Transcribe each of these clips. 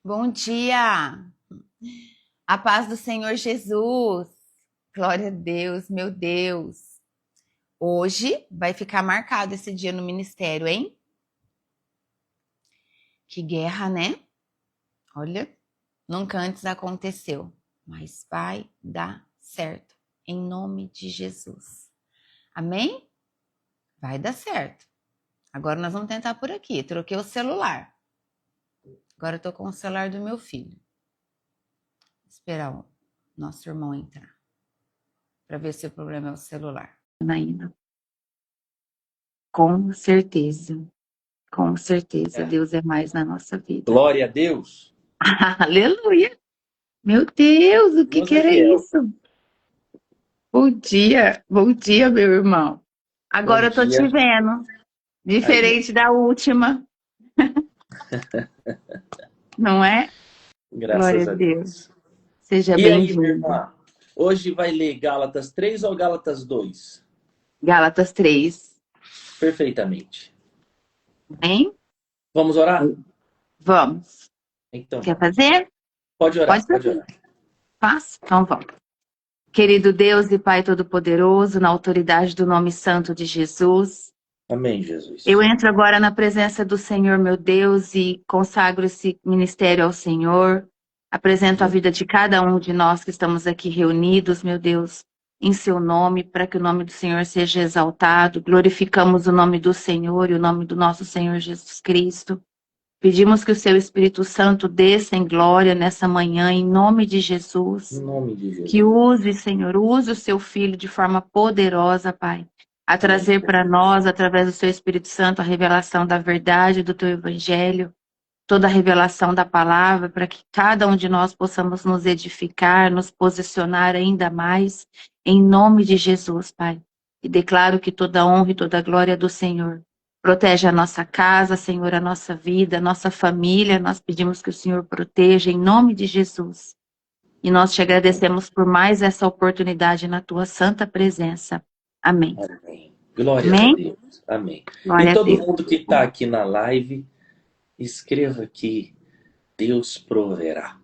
Bom dia! A paz do Senhor Jesus. Glória a Deus, meu Deus. Hoje vai ficar marcado esse dia no ministério, hein? Que guerra, né? Olha, nunca antes aconteceu, mas vai dar certo, em nome de Jesus. Amém? Vai dar certo. Agora nós vamos tentar por aqui. Troquei o celular. Agora eu tô com o celular do meu filho. Vou esperar o nosso irmão entrar para ver se o problema é o celular. Ainda. Com certeza. Com certeza. Deus é mais na nossa vida. Glória a Deus. Aleluia. Meu Deus, o que era isso? Bom dia, meu irmão. Agora Bom eu tô te dia. vendo. Diferente da última. Não é? Glória Graças a a Deus. Deus. Seja E aí, minha bem-vindo. irmã? Hoje vai ler Gálatas 3 ou Gálatas 2? Gálatas 3. Perfeitamente. Hein? Vamos orar? Vamos. Então, Quer fazer? pode Pode orar, pode fazer. orar. Faço? Então vamos. Querido Deus e Pai Todo-Poderoso, na autoridade do nome santo de Jesus, Amém, Jesus. eu entro agora na presença do Senhor, meu Deus, e consagro esse ministério ao Senhor. Apresento a vida de cada um de nós que estamos aqui reunidos, meu Deus, em seu nome, para que o nome do Senhor seja exaltado. Glorificamos o nome do Senhor e o nome do nosso Senhor Jesus Cristo. Pedimos que o seu Espírito Santo desça em glória nessa manhã, em nome de Jesus. Em nome de Jesus. Que use, Senhor, use o seu filho de forma poderosa, Pai, a trazer para nós, através do seu Espírito Santo, a revelação da verdade do teu evangelho, toda a revelação da palavra, para que cada um de nós possamos nos edificar, nos posicionar ainda mais, em nome de Jesus, Pai. E declaro que toda honra e toda glória é do Senhor. Protege a nossa casa, Senhor, a nossa vida, a nossa família. Nós pedimos que o Senhor proteja, em nome de Jesus. E nós te agradecemos por mais essa oportunidade na tua santa presença. Amém. Amém. Glórias Amém? a Deus. Amém. Glória E a todo Deus. mundo que está aqui na live, escreva aqui: Deus proverá.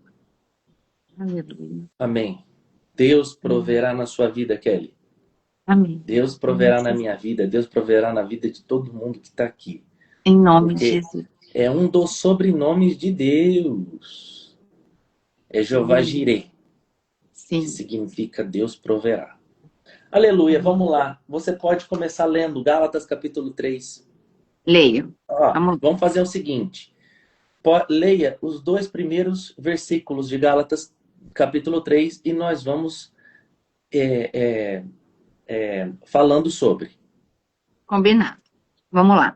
Aleluia. Amém. Deus proverá na sua vida, Kelly. Amém. Deus proverá na minha vida. Deus proverá na vida de todo mundo que está aqui. Em nome de Porque Jesus. é um dos sobrenomes de Deus. É Jeová Jireh, Sim. que significa Deus proverá. Aleluia, vamos lá. Você pode começar lendo Gálatas capítulo 3. Leio. Vamos fazer o seguinte. Leia os 2 primeiros versículos de Gálatas capítulo 3 e nós vamos falando sobre. Combinado. Vamos lá.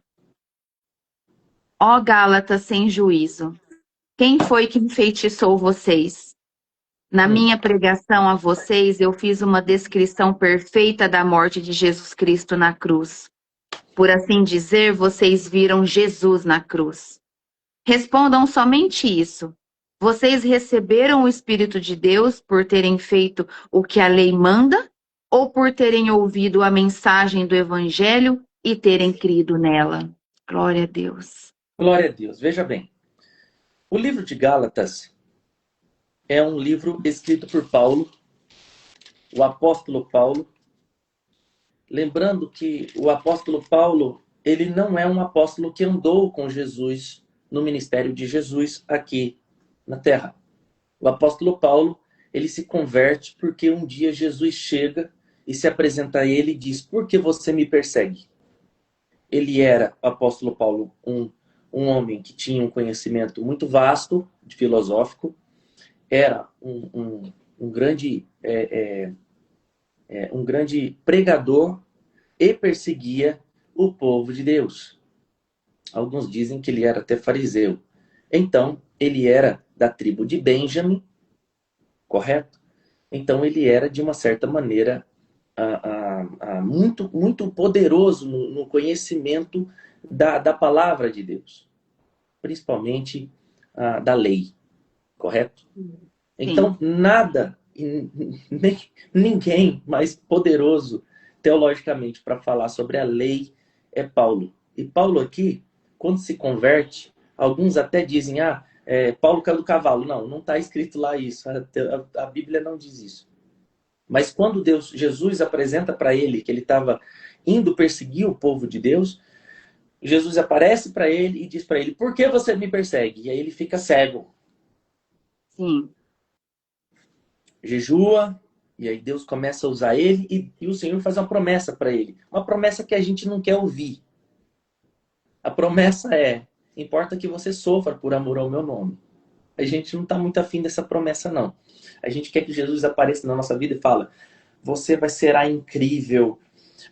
Ó Gálatas sem juízo, quem foi que enfeitiçou vocês? Na minha pregação a vocês, eu fiz uma descrição perfeita da morte de Jesus Cristo na cruz. Por assim dizer, vocês viram Jesus na cruz. Respondam somente isso. Vocês receberam o Espírito de Deus por terem feito o que a lei manda ou por terem ouvido a mensagem do Evangelho e terem crido nela? Glória a Deus. Glória a Deus. Veja bem. O livro de Gálatas é um livro escrito por Paulo, o apóstolo Paulo. Lembrando que o apóstolo Paulo, ele não é um apóstolo que andou com Jesus no ministério de Jesus aqui na terra. O apóstolo Paulo, ele se converte porque um dia Jesus chega e se apresenta a ele e diz: por que você me persegue? Ele era, o apóstolo Paulo, um homem que tinha um conhecimento muito vasto, filosófico, era um grande pregador e perseguia o povo de Deus. Alguns dizem que ele era até fariseu. Então, ele era da tribo de Benjamim, correto? Então, ele era, de uma certa maneira, muito poderoso no conhecimento da palavra de Deus, principalmente da lei, correto? Então, nada, ninguém mais poderoso teologicamente para falar sobre a lei é Paulo. E Paulo aqui, quando se converte, alguns até dizem, Paulo caiu do cavalo. Não, não está escrito lá isso. A Bíblia não diz isso. Mas quando Jesus apresenta para ele que ele estava indo perseguir o povo de Deus, Jesus aparece para ele e diz para ele: por que você me persegue? E aí ele fica cego. Sim. Jejua, e aí Deus começa a usar ele e o Senhor faz uma promessa para ele. Uma promessa que a gente não quer ouvir. A promessa é: importa que você sofra por amor ao meu nome. A gente não está muito afim dessa promessa, não. A gente quer que Jesus apareça na nossa vida e fala: você vai ser incrível,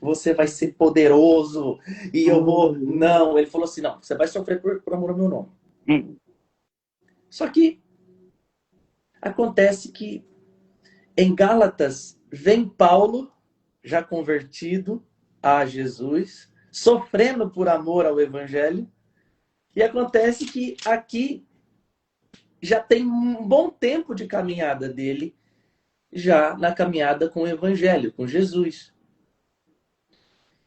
você vai ser poderoso, e eu vou... Não, ele falou assim: não, você vai sofrer por amor ao meu nome. Só que acontece que em Gálatas vem Paulo, já convertido a Jesus, sofrendo por amor ao Evangelho, e acontece que aqui já tem um bom tempo de caminhada dele, já na caminhada com o Evangelho, com Jesus.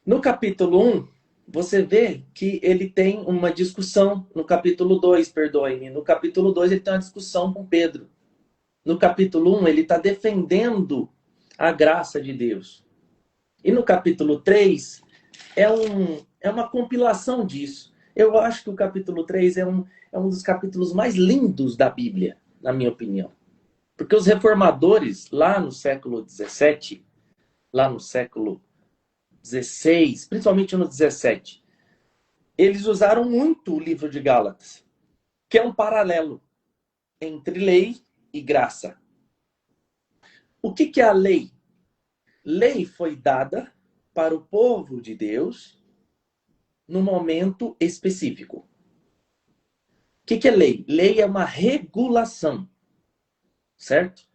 No capítulo 1, você vê que ele tem uma discussão, no capítulo 2, perdoe-me, no capítulo 2 ele tem uma discussão com Pedro. No capítulo 1, ele está defendendo a graça de Deus. E no capítulo 3, é uma compilação disso. Eu acho que o capítulo 3 é um dos capítulos mais lindos da Bíblia, na minha opinião. Porque os reformadores, lá no século XVII, lá no século XVI, principalmente no XVII, eles usaram muito o livro de Gálatas, que é um paralelo entre lei e graça. O que é a lei? Lei foi dada para o povo de Deus num momento específico. O que é lei? Lei é uma regulação, certo?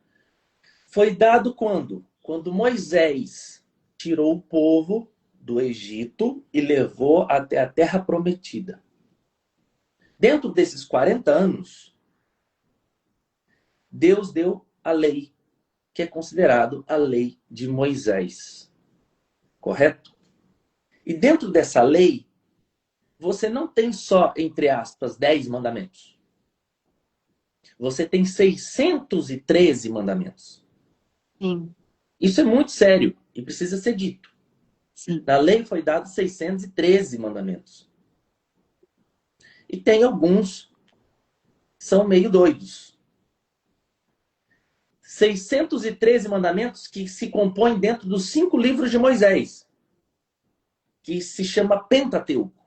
Foi dado quando? Quando Moisés tirou o povo do Egito e levou até a terra prometida. Dentro desses 40 anos, Deus deu a lei, que é considerado a lei de Moisés. Correto? E dentro dessa lei, você não tem só, entre aspas, 10 mandamentos. Você tem 613 mandamentos. Sim. Isso é muito sério e precisa ser dito. Sim. Na lei foi dado 613 mandamentos. E tem alguns que são meio doidos. 613 mandamentos que se compõem dentro dos 5 livros de Moisés, que se chama Pentateuco.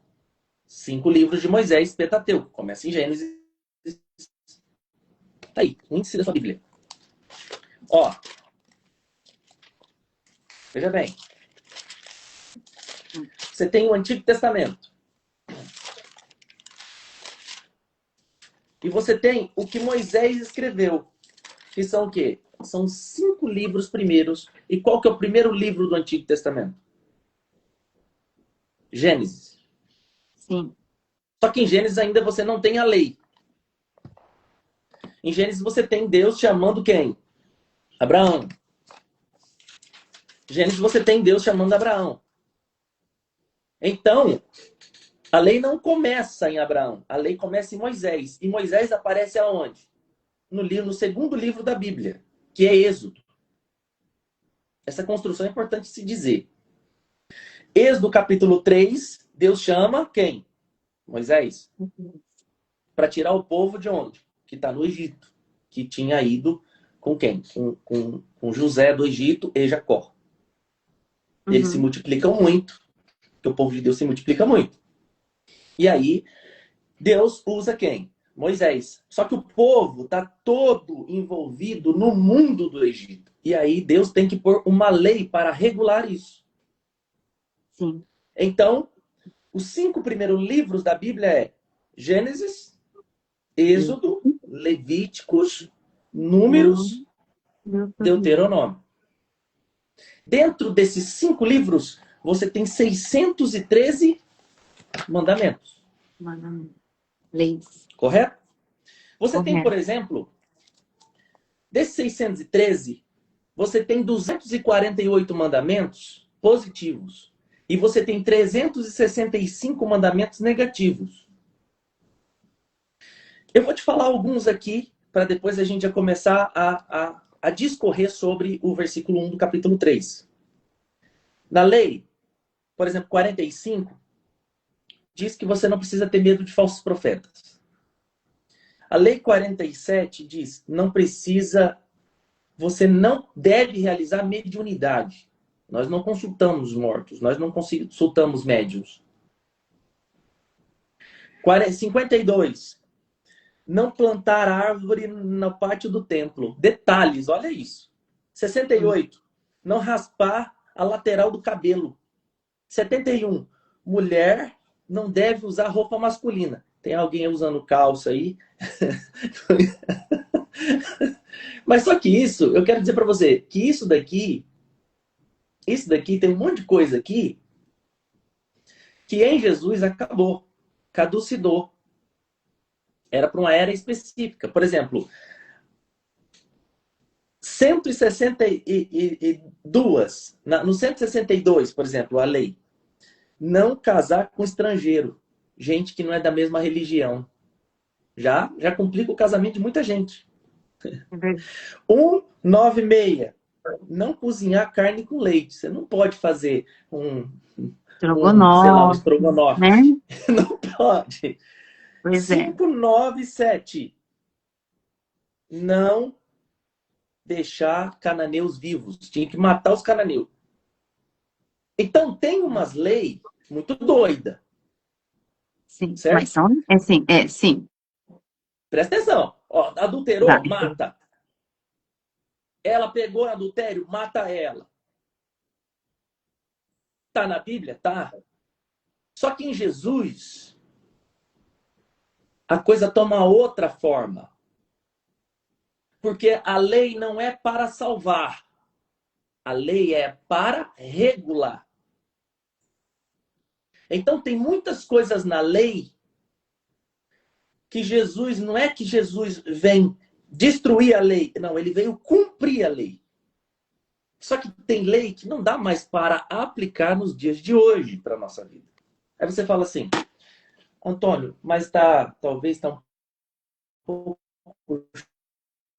5 livros de Moisés, Pentateuco. Começa em Gênesis. Tá aí, o índice da sua Bíblia. Ó, veja bem. Você tem o Antigo Testamento. E você tem o que Moisés escreveu. Que são o quê? São 5 livros primeiros. E qual que é o primeiro livro do Antigo Testamento? Gênesis. Sim. Só que em Gênesis ainda você não tem a lei. Em Gênesis você tem Deus chamando quem? Abraão. Em Gênesis você tem Deus chamando Abraão. Então, a lei não começa em Abraão. A lei começa em Moisés. E Moisés aparece aonde? No segundo livro da Bíblia, que é Êxodo. Essa construção é importante se dizer. Êxodo capítulo 3, Deus chama quem? Moisés. Para tirar o povo de onde? Que está no Egito. Que tinha ido com quem? Com José do Egito e Jacó. Eles se multiplicam muito. Porque o povo de Deus se multiplica muito. E aí, Deus usa quem? Moisés. Só que o povo está todo envolvido no mundo do Egito. E aí Deus tem que pôr uma lei para regular isso. Sim. Então, os 5 primeiros livros da Bíblia é Gênesis, Êxodo, Levíticos, Números, Deuteronômio. Dentro desses 5 livros, você tem 613 mandamentos. Leis. Correto? Você tem, Correto. por exemplo, desses 613, você tem 248 mandamentos positivos. E você tem 365 mandamentos negativos. Eu vou te falar alguns aqui, para depois a gente já começar a discorrer sobre o versículo 1 do capítulo 3. Na lei, por exemplo, 45, diz que você não precisa ter medo de falsos profetas. A lei 47 diz, você não deve realizar mediunidade. Nós não consultamos mortos, nós não consultamos médiuns. 52, não plantar árvore no pátio do templo. Detalhes, olha isso. 68, não raspar a lateral do cabelo. 71, mulher não deve usar roupa masculina. Tem alguém usando calça aí? Mas só que isso, eu quero dizer para você, que isso daqui tem um monte de coisa aqui que em Jesus acabou, caducidou. Era para uma era específica. Por exemplo, 162, no 162, por exemplo, a lei. Não casar com estrangeiro. Gente que não é da mesma religião. Já complica o casamento de muita gente. 196. Não cozinhar carne com leite. Você não pode fazer sei lá, um Estrogonofe, estrogonofe. né? Não pode. Pois é. 597. Não deixar cananeus vivos. Tinha que matar os cananeus. Então, tem umas leis muito doidas. Sim, Certo? mas são, sim. Presta atenção. Ó, adulterou, Tá. mata. Ela pegou adultério, mata ela. Tá na Bíblia? Tá. Só que em Jesus, a coisa toma outra forma. Porque a lei não é para salvar. A lei é para regular. Então, tem muitas coisas na lei que Jesus, não é que Jesus vem destruir a lei. Não, ele veio cumprir a lei. Só que tem lei que não dá mais para aplicar nos dias de hoje para a nossa vida. Aí você fala assim, Antônio, mas talvez está um pouco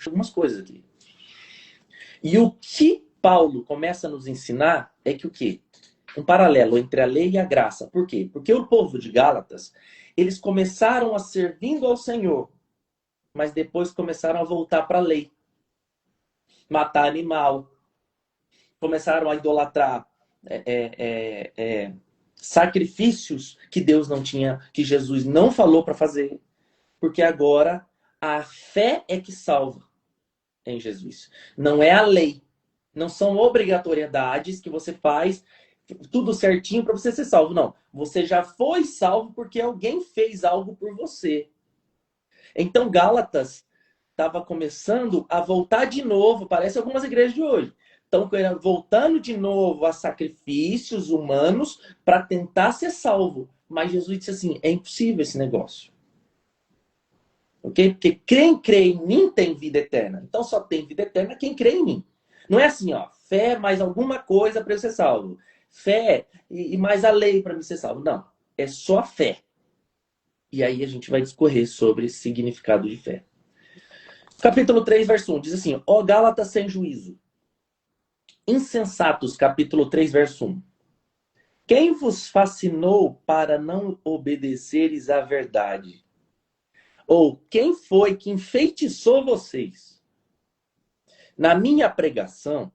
algumas coisas aqui. E o que Paulo começa a nos ensinar é que o quê? Um paralelo entre a lei e a graça. Por quê? Porque o povo de Gálatas, eles começaram a servindo ao Senhor, mas depois começaram a voltar para a lei. Matar animal. Começaram a idolatrar sacrifícios que Deus não tinha, que Jesus não falou para fazer. Porque agora a fé é que salva em Jesus. Não é a lei. Não são obrigatoriedades que você faz tudo certinho para você ser salvo. Não. Você já foi salvo porque alguém fez algo por você. Então, Gálatas estava começando a voltar de novo, parece algumas igrejas de hoje. Estão voltando de novo a sacrifícios humanos para tentar ser salvo. Mas Jesus disse assim, é impossível esse negócio. Ok? Porque quem crê em mim tem vida eterna. Então só tem vida eterna quem crê em mim. Não é assim, ó, fé mais alguma coisa para eu ser salvo. Fé e mais a lei para me ser salvo. Não, é só a fé. E aí a gente vai discorrer sobre esse significado de fé. Capítulo 3, verso 1, diz assim, ó Gálatas sem juízo. Insensatos, capítulo 3, verso 1. Quem vos fascinou para não obedeceres à verdade? Ou quem foi que enfeitiçou vocês? Na minha pregação,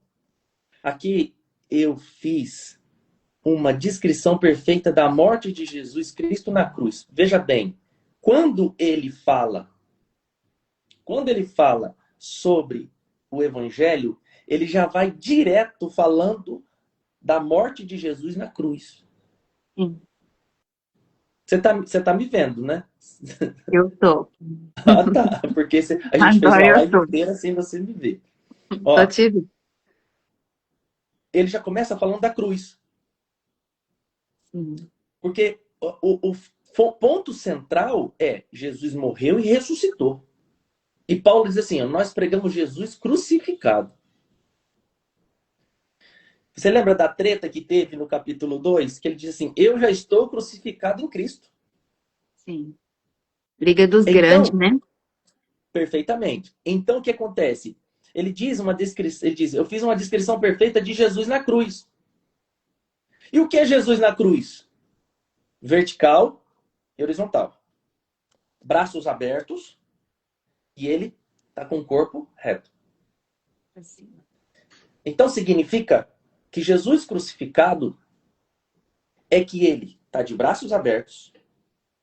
aqui eu fiz uma descrição perfeita da morte de Jesus Cristo na cruz. Veja bem, quando ele fala sobre o evangelho, ele já vai direto falando da morte de Jesus na cruz. Sim. Você tá me vendo, né? Eu tô. Ah, tá. Porque a gente fez Agora uma eu live tô. inteira sem você me ver. Tô Ó, te vendo. ele já começa falando da cruz. Sim. Porque o ponto central é Jesus morreu e ressuscitou. E Paulo diz assim, ó, nós pregamos Jesus crucificado. Você lembra da treta que teve no capítulo 2? Que ele diz assim, eu já estou crucificado em Cristo. Sim. Briga dos grandes, Então, né? perfeitamente. Então, o que acontece? Ele diz, eu fiz uma descrição perfeita de Jesus na cruz. E o que é Jesus na cruz? Vertical e horizontal. Braços abertos e ele está com o corpo reto. Então significa que Jesus crucificado é que ele está de braços abertos,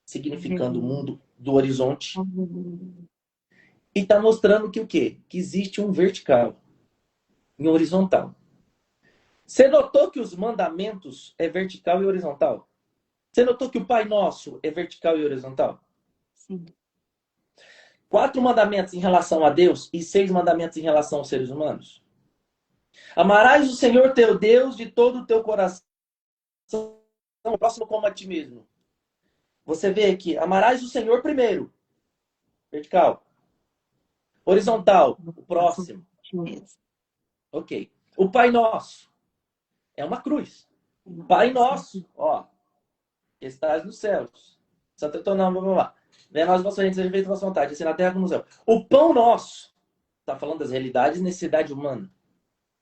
significando o mundo do horizonte, e está mostrando que o quê? Que existe um vertical e um horizontal. Você notou que os mandamentos é vertical e horizontal? Você notou que o Pai Nosso é vertical e horizontal? Sim. 4 mandamentos em relação a Deus e 6 mandamentos em relação aos seres humanos. Amarás o Senhor teu Deus de todo o teu coração, o próximo como a ti mesmo. Você vê aqui, amarás o Senhor primeiro, vertical. Horizontal, o próximo. Ok. O Pai Nosso é uma cruz. Pai Nosso, ó, que estás nos céus. Santo teu nome, blá, blá, blá. Venha a nós vossa reino, seja feita a vossa vontade, assim na terra como no céu. O pão nosso, está falando das realidades e necessidade humana.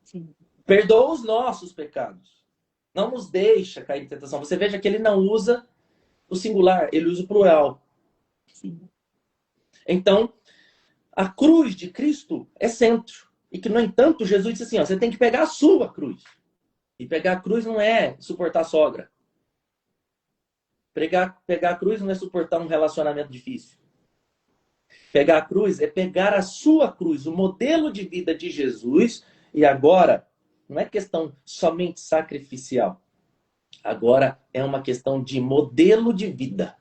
Sim. Perdoa os nossos pecados. Não nos deixa cair em tentação. Você veja que ele não usa o singular, ele usa o plural. Sim. Então, a cruz de Cristo é centro. E que, no entanto, Jesus disse assim, ó, você tem que pegar a sua cruz. E pegar a cruz não é suportar a sogra. Pegar a cruz não é suportar um relacionamento difícil. Pegar a cruz é pegar a sua cruz, o modelo de vida de Jesus. E agora, não é questão somente sacrificial. Agora é uma questão de modelo de vida.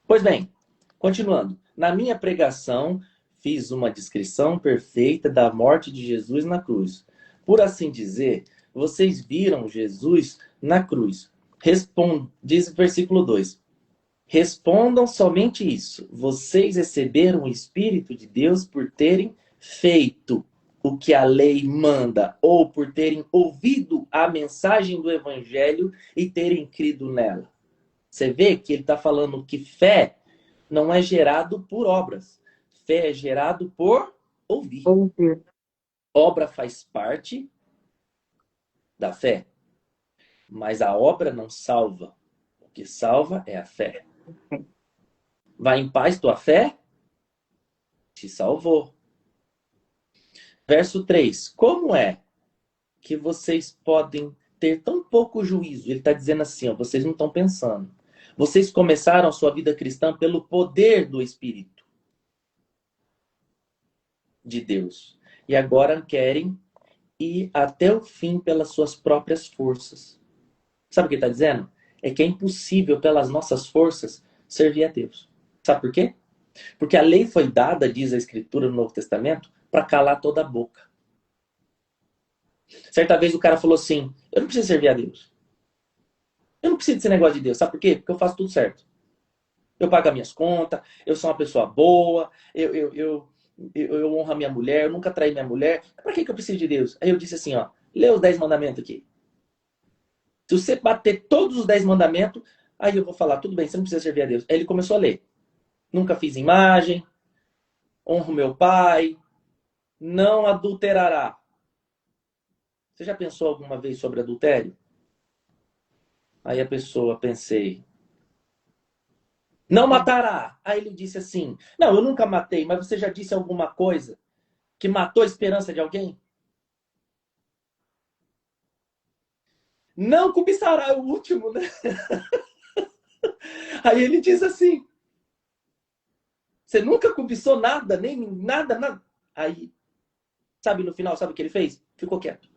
Pois bem, continuando. Na minha pregação, fiz uma descrição perfeita da morte de Jesus na cruz. Por assim dizer, vocês viram Jesus na cruz. Diz o versículo 2. Respondam somente isso. Vocês receberam o Espírito de Deus por terem feito o que a lei manda, ou por terem ouvido a mensagem do Evangelho e terem crido nela. Você vê que ele está falando que fé não é gerado por obras. Fé é gerado por ouvir. Ouvir. Obra faz parte da fé. Mas a obra não salva. O que salva é a fé. Vai em paz tua fé? Te salvou. Verso 3. Como é que vocês podem ter tão pouco juízo? Ele está dizendo assim, ó, vocês não estão pensando. Vocês começaram a sua vida cristã pelo poder do Espírito de Deus. E agora querem ir até o fim pelas suas próprias forças. Sabe o que ele está dizendo? É que é impossível pelas nossas forças servir a Deus. Sabe por quê? Porque a lei foi dada, diz a Escritura no Novo Testamento, para calar toda a boca. Certa vez o cara falou assim, eu não preciso servir a Deus. Eu não preciso desse negócio de Deus. Sabe por quê? Porque eu faço tudo certo. Eu pago as minhas contas, eu sou uma pessoa boa, eu honro a minha mulher, eu nunca traí minha mulher. Para que eu preciso de Deus? Aí eu disse assim, ó, lê os 10 mandamentos aqui. Se você bater todos os 10 mandamentos, aí eu vou falar, tudo bem, você não precisa servir a Deus. Aí ele começou a ler. Nunca fiz imagem, honro meu pai, não adulterará. Você já pensou alguma vez sobre adultério? Aí a pessoa, pensei, não matará. Aí ele disse assim, não, eu nunca matei, mas você já disse alguma coisa que matou a esperança de alguém? Não cobiçará, é o último, né? Aí ele diz assim, você nunca cobiçou nada, nem nada, nada. Aí, sabe no final, sabe o que ele fez? Ficou quieto.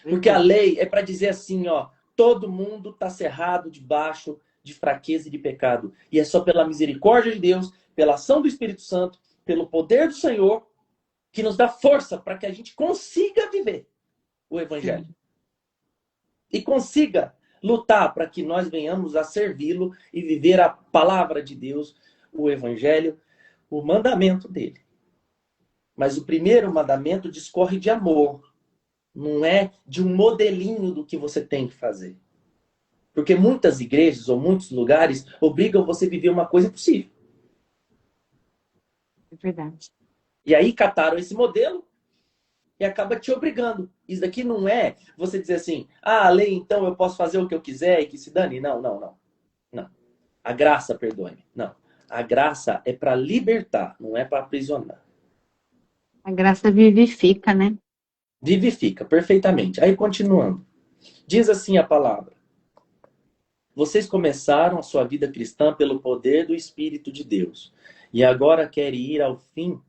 Porque a lei é para dizer assim, ó, todo mundo está cerrado debaixo de fraqueza e de pecado. E é só pela misericórdia de Deus, pela ação do Espírito Santo, pelo poder do Senhor, que nos dá força para que a gente consiga viver o Evangelho. Sim. E consiga lutar para que nós venhamos a servi-lo e viver a palavra de Deus, o Evangelho, o mandamento dele. Mas o primeiro mandamento discorre de amor. Não é de um modelinho do que você tem que fazer. Porque muitas igrejas ou muitos lugares obrigam você a viver uma coisa impossível. É verdade. E aí cataram esse modelo e acaba te obrigando. Isso daqui não é você dizer assim, a lei, então eu posso fazer o que eu quiser e que se dane. Não, não, não. Não. A graça, perdoe-me. Não. A graça é para libertar, não é para aprisionar. A graça vivifica, né? Vivifica, perfeitamente. Aí, continuando. Diz assim a palavra. Vocês começaram a sua vida cristã pelo poder do Espírito de Deus. E agora querem ir ao fim,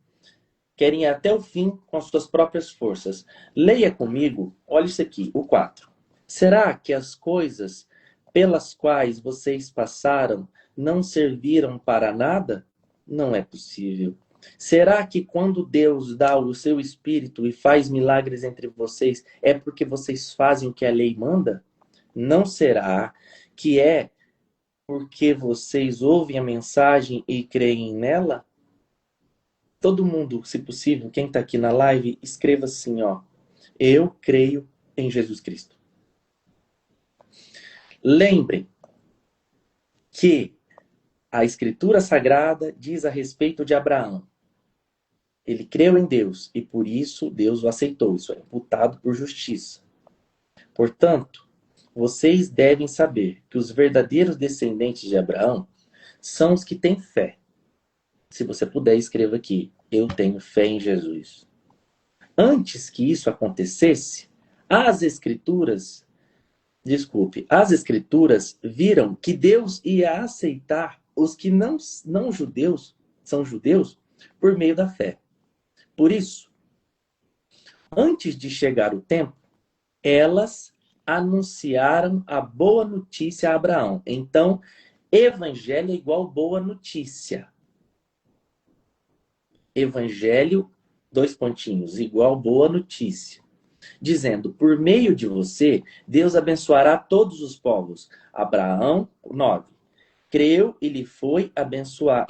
querem ir até o fim com as suas próprias forças. Leia comigo, olha isso aqui, o 4. Será que as coisas pelas quais vocês passaram não serviram para nada? Não é possível. Será que quando Deus dá o seu Espírito e faz milagres entre vocês, é porque vocês fazem o que a lei manda? Não será que é porque vocês ouvem a mensagem e creem nela? Todo mundo, se possível, quem está aqui na live, escreva assim, ó. Eu creio em Jesus Cristo. Lembrem que a Escritura Sagrada diz a respeito de Abraão. Ele creu em Deus e por isso Deus o aceitou. Isso é imputado por justiça. Portanto, vocês devem saber que os verdadeiros descendentes de Abraão são os que têm fé. Se você puder, escreva aqui. Eu tenho fé em Jesus. Antes que isso acontecesse, as Escrituras viram que Deus ia aceitar os que não judeus, são judeus, por meio da fé. Por isso, antes de chegar o tempo, elas anunciaram a boa notícia a Abraão. Então, evangelho é igual boa notícia. Evangelho, igual boa notícia. Dizendo, por meio de você, Deus abençoará todos os povos. Abraão, 9. Creu e lhe foi abençoado.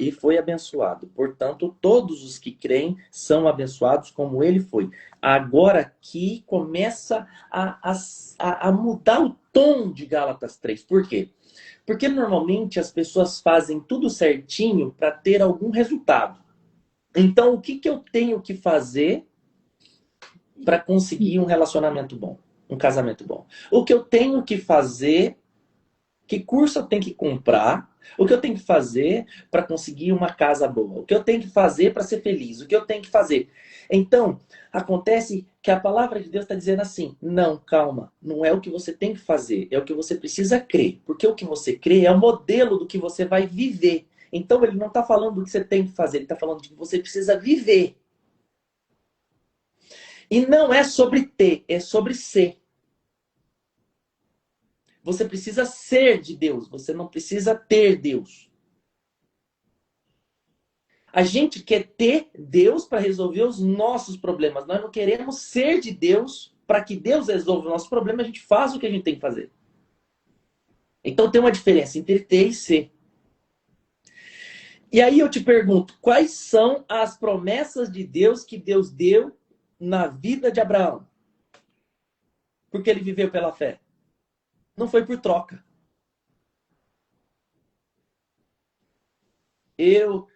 Portanto, todos os que creem são abençoados como ele foi. Agora aqui começa a mudar o tom de Gálatas 3. Por quê? Porque normalmente as pessoas fazem tudo certinho para ter algum resultado. Então, o que eu tenho que fazer para conseguir um relacionamento bom, um casamento bom? O que eu tenho que fazer, que curso eu tenho que comprar, o que eu tenho que fazer para conseguir uma casa boa, o que eu tenho que fazer para ser feliz, o que eu tenho que fazer. Então, acontece que a palavra de Deus está dizendo assim, não, calma, não é o que você tem que fazer, é o que você precisa crer, porque o que você crê é o modelo do que você vai viver. Então, ele não está falando do que você tem que fazer, ele está falando de que você precisa viver. E não é sobre ter, é sobre ser. Você precisa ser de Deus, você não precisa ter Deus. A gente quer ter Deus para resolver os nossos problemas. Nós não queremos ser de Deus para que Deus resolva o nosso problema. A gente faz o que a gente tem que fazer. Então tem uma diferença entre ter e ser. E aí eu te pergunto, quais são as promessas de Deus que Deus deu na vida de Abraão? Porque ele viveu pela fé. Não foi por troca. Eu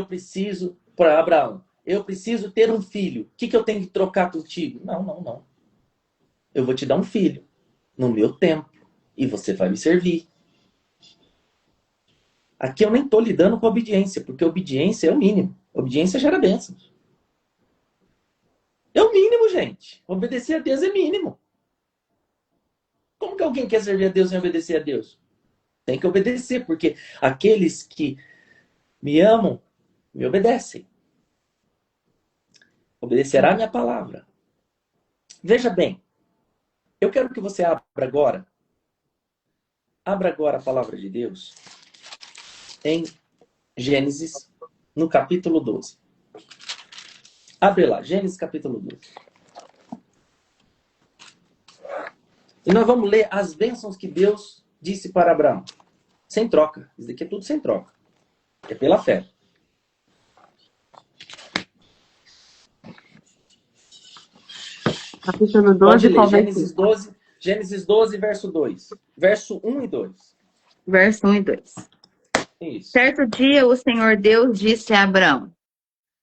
preciso, para Abraão, eu preciso ter um filho. O que eu tenho que trocar contigo? Não, não, não. Eu vou te dar um filho no meu tempo e você vai me servir. Aqui eu nem estou lidando com obediência, porque obediência é o mínimo. Obediência gera bênçãos. É o mínimo, gente. Obedecer a Deus é mínimo. Como que alguém quer servir a Deus sem obedecer a Deus? Tem que obedecer, porque aqueles que me amam, me obedecem. Obedecerá a minha palavra. Veja bem, eu quero que você abra agora a palavra de Deus em Gênesis, no capítulo 12. Abre lá, Gênesis capítulo 12. E nós vamos ler as bênçãos que Deus disse para Abraão. Sem troca. Isso daqui é tudo sem troca. É pela fé. Capítulo 12, Pode ler, qual vai Gênesis ser? 12. Gênesis 12, verso 2. Verso 1 e 2. Verso 1 e 2. Isso. Certo dia, o Senhor Deus disse a Abrão: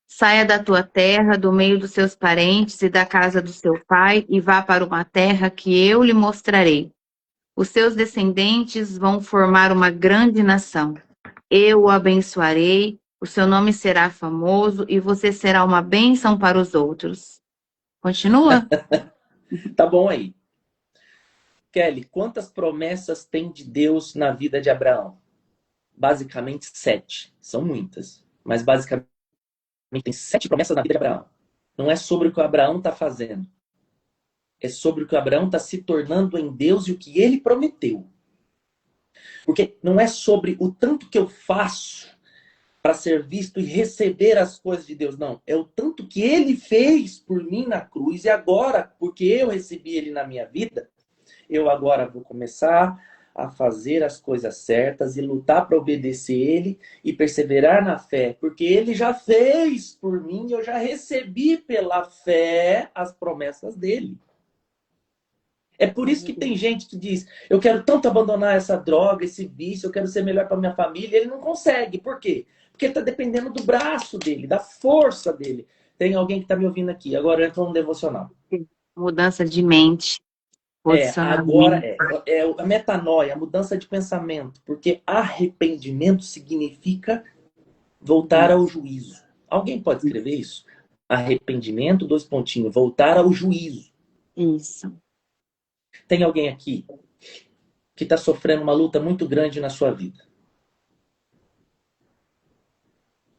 saia da tua terra, do meio dos seus parentes e da casa do seu pai, e vá para uma terra que eu lhe mostrarei. Os seus descendentes vão formar uma grande nação. Eu o abençoarei, o seu nome será famoso e você será uma bênção para os outros. Continua? Tá bom aí. Kelly, quantas promessas tem de Deus na vida de Abraão? Basicamente 7. São muitas. Mas basicamente tem 7 promessas na vida de Abraão. Não é sobre o que o Abraão está fazendo. É sobre o que o Abraão está se tornando em Deus e o que ele prometeu. Porque não é sobre o tanto que eu faço para ser visto e receber as coisas de Deus. Não. É o tanto que ele fez por mim na cruz. E agora, porque eu recebi ele na minha vida, eu agora vou começar a fazer as coisas certas e lutar para obedecer ele e perseverar na fé. Porque ele já fez por mim, eu já recebi pela fé as promessas dele. É por isso que tem gente que diz, eu quero tanto abandonar essa droga, esse vício, eu quero ser melhor para minha família. Ele não consegue. Por quê? Porque ele está dependendo do braço dele, da força dele. Tem alguém que está me ouvindo aqui. Agora entra um devocional. Mudança de mente, Agora posicionamento. é a metanoia, a mudança de pensamento. Porque arrependimento significa voltar ao juízo. Alguém pode escrever isso? Arrependimento, 2 pontinhos, voltar ao juízo. Isso. Tem alguém aqui que está sofrendo uma luta muito grande na sua vida.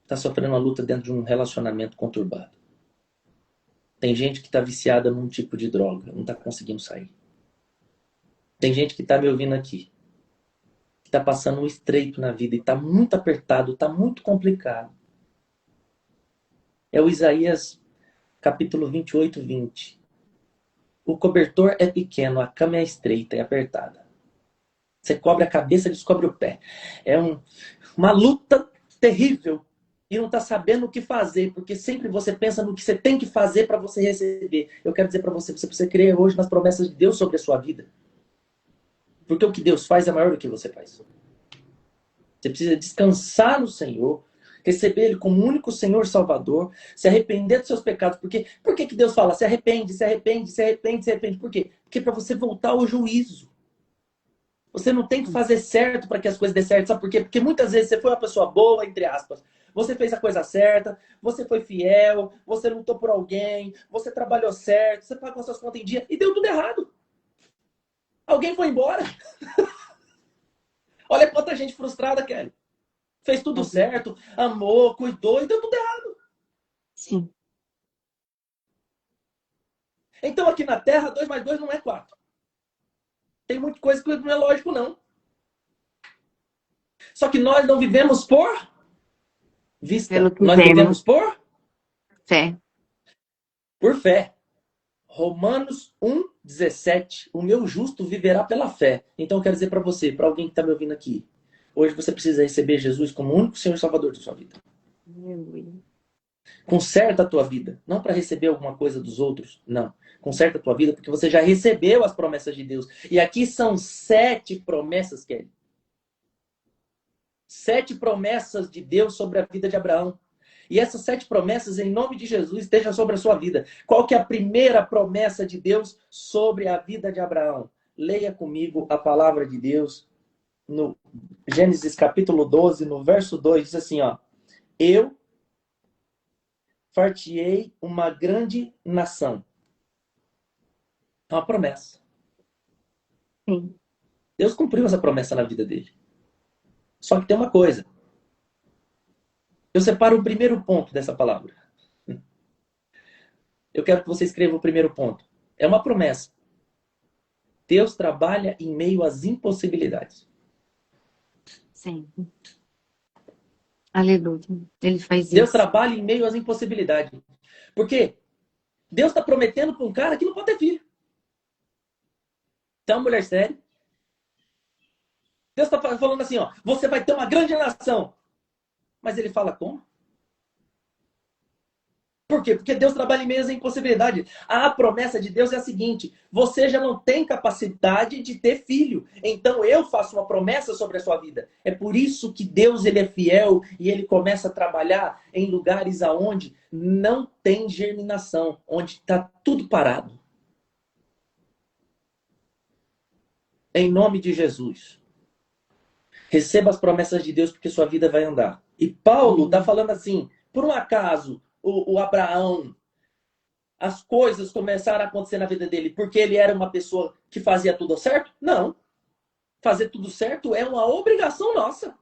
Está sofrendo uma luta dentro de um relacionamento conturbado. Tem gente que está viciada num tipo de droga, não está conseguindo sair. Tem gente que está me ouvindo aqui, que está passando um estreito na vida e está muito apertado, está muito complicado. É o Isaías capítulo 28, 20. O cobertor é pequeno, a cama é estreita e apertada. Você cobre a cabeça, descobre o pé. É uma luta terrível. E não está sabendo o que fazer, porque sempre você pensa no que você tem que fazer para você receber. Eu quero dizer para você, você precisa crer hoje nas promessas de Deus sobre a sua vida. Porque o que Deus faz é maior do que você faz. Você precisa descansar no Senhor, receber Ele como único Senhor Salvador, se arrepender dos seus pecados. Por que Deus fala, se arrepende, se arrepende, se arrepende, se arrepende? Por quê? Porque é para você voltar ao juízo. Você não tem que fazer certo para que as coisas dê certo. Sabe por quê? Porque muitas vezes você foi uma pessoa boa, entre aspas. Você fez a coisa certa, você foi fiel, você lutou por alguém, você trabalhou certo, você pagou suas contas em dia e deu tudo errado. Alguém foi embora. Olha quanta gente frustrada, Kelly. Fez tudo certo, amou, cuidou e deu tudo errado. Sim. Então aqui na Terra, 2 mais 2 não é 4. Tem muita coisa que não é lógico, não. Só que nós não vivemos por vista. Pelo que Nós vemos. vivemos por Fé. fé. Romanos 1,17. O meu justo viverá pela fé. Então eu quero dizer para você, para alguém que está me ouvindo aqui. Hoje você precisa receber Jesus como o único Senhor e Salvador da sua vida. Aleluia. Conserta a tua vida. Não para receber alguma coisa dos outros. Não. Conserta a tua vida porque você já recebeu as promessas de Deus. E aqui são 7 promessas, Kelly. 7 promessas de Deus sobre a vida de Abraão. E essas 7 promessas, em nome de Jesus, estejam sobre a sua vida. Qual que é a primeira promessa de Deus sobre a vida de Abraão? Leia comigo a palavra de Deus no Gênesis capítulo 12, no verso 2, diz assim, ó. Eu far-te-ei uma grande nação. É uma promessa. Sim. Deus cumpriu essa promessa na vida dele. Só que tem uma coisa. Eu separo o primeiro ponto dessa palavra. Eu quero que você escreva o primeiro ponto. É uma promessa. Deus trabalha em meio às impossibilidades. Sim. Aleluia. Ele faz Deus isso. trabalha em meio às impossibilidades. Por quê? Deus está prometendo para um cara que não pode ter filho. Então, uma mulher séria. Deus está falando assim, ó, você vai ter uma grande nação. Mas ele fala como? Por quê? Porque Deus trabalha em meias impossibilidade. A promessa de Deus é a seguinte: você já não tem capacidade de ter filho. Então eu faço uma promessa sobre a sua vida. É por isso que Deus ele é fiel e ele começa a trabalhar em lugares aonde não tem germinação, onde está tudo parado. Em nome de Jesus. Receba as promessas de Deus porque sua vida vai andar. E Paulo está falando assim, por um acaso, o Abraão, as coisas começaram a acontecer na vida dele porque ele era uma pessoa que fazia tudo certo? Não. Fazer tudo certo é uma obrigação nossa.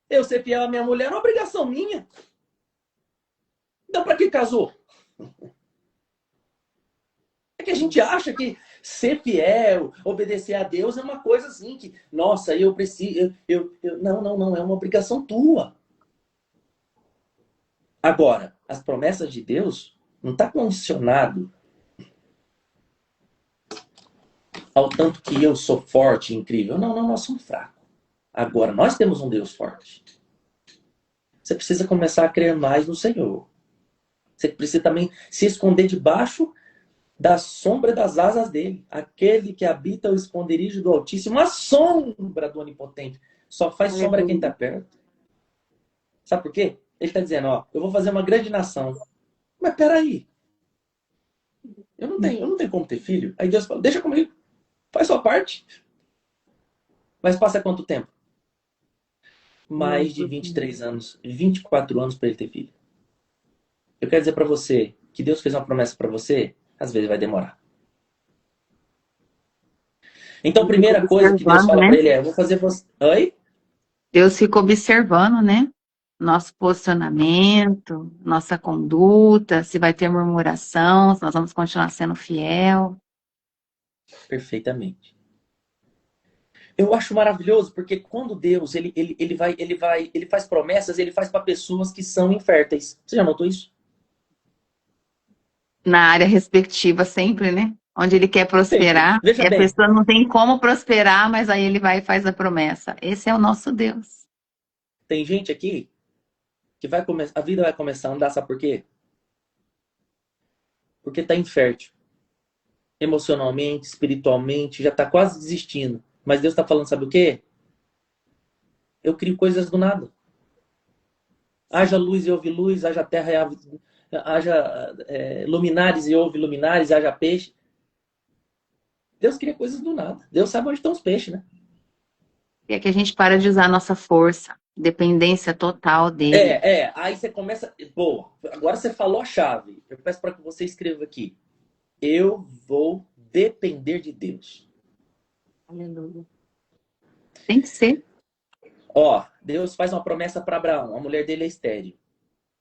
Eu ser fiel à minha mulher é uma obrigação minha. Então, para que casou? É que a gente acha que ser fiel, obedecer a Deus é uma coisa assim que, nossa, eu preciso. Não, não, não. É uma obrigação tua. Agora, as promessas de Deus não está condicionado ao tanto que eu sou forte, incrível. Não, não, nós somos fracos. Agora, nós temos um Deus forte. Você precisa começar a crer mais no Senhor. Você precisa também se esconder debaixo da sombra das asas dele. Aquele que habita o esconderijo do Altíssimo, a sombra do Onipotente. Só faz sombra quem está perto. Sabe por quê? Ele está dizendo, ó, eu vou fazer uma grande nação. Mas peraí. Eu não tenho como ter filho. Aí Deus fala, deixa comigo. Faz sua parte. Mas passa quanto tempo? Mais de 23 anos, 24 anos para ele ter filho. Eu quero dizer para você que Deus fez uma promessa para você, às vezes vai demorar. Então, a primeira coisa que Deus fala para ele é, eu vou fazer você... Oi? Deus fica observando, né? Nosso posicionamento, nossa conduta, se vai ter murmuração, se nós vamos continuar sendo fiel. Perfeitamente. Eu acho maravilhoso, porque quando Deus ele faz promessas, ele faz para pessoas que são inférteis. Você já notou isso? Na área respectiva sempre, né? Onde ele quer prosperar, Veja e a bem. pessoa não tem como prosperar, mas aí ele vai e faz a promessa. Esse é o nosso Deus. Tem gente aqui que vai começar, a vida vai começar a andar, sabe por quê? Porque está infértil. Emocionalmente, espiritualmente, já está quase desistindo. Mas Deus está falando, sabe o quê? Eu crio coisas do nada. Haja luz e houve luz, haja terra e haja luminares e houve luminares, haja peixe. Deus cria coisas do nada. Deus sabe onde estão os peixes, né? E é que a gente para de usar a nossa força, dependência total dele. Aí você começa... Boa, agora você falou a chave. Eu peço para que você escreva aqui. Eu vou depender de Deus. Aleluia. Tem que ser. Ó, Deus faz uma promessa para Abraão, a mulher dele é estéril.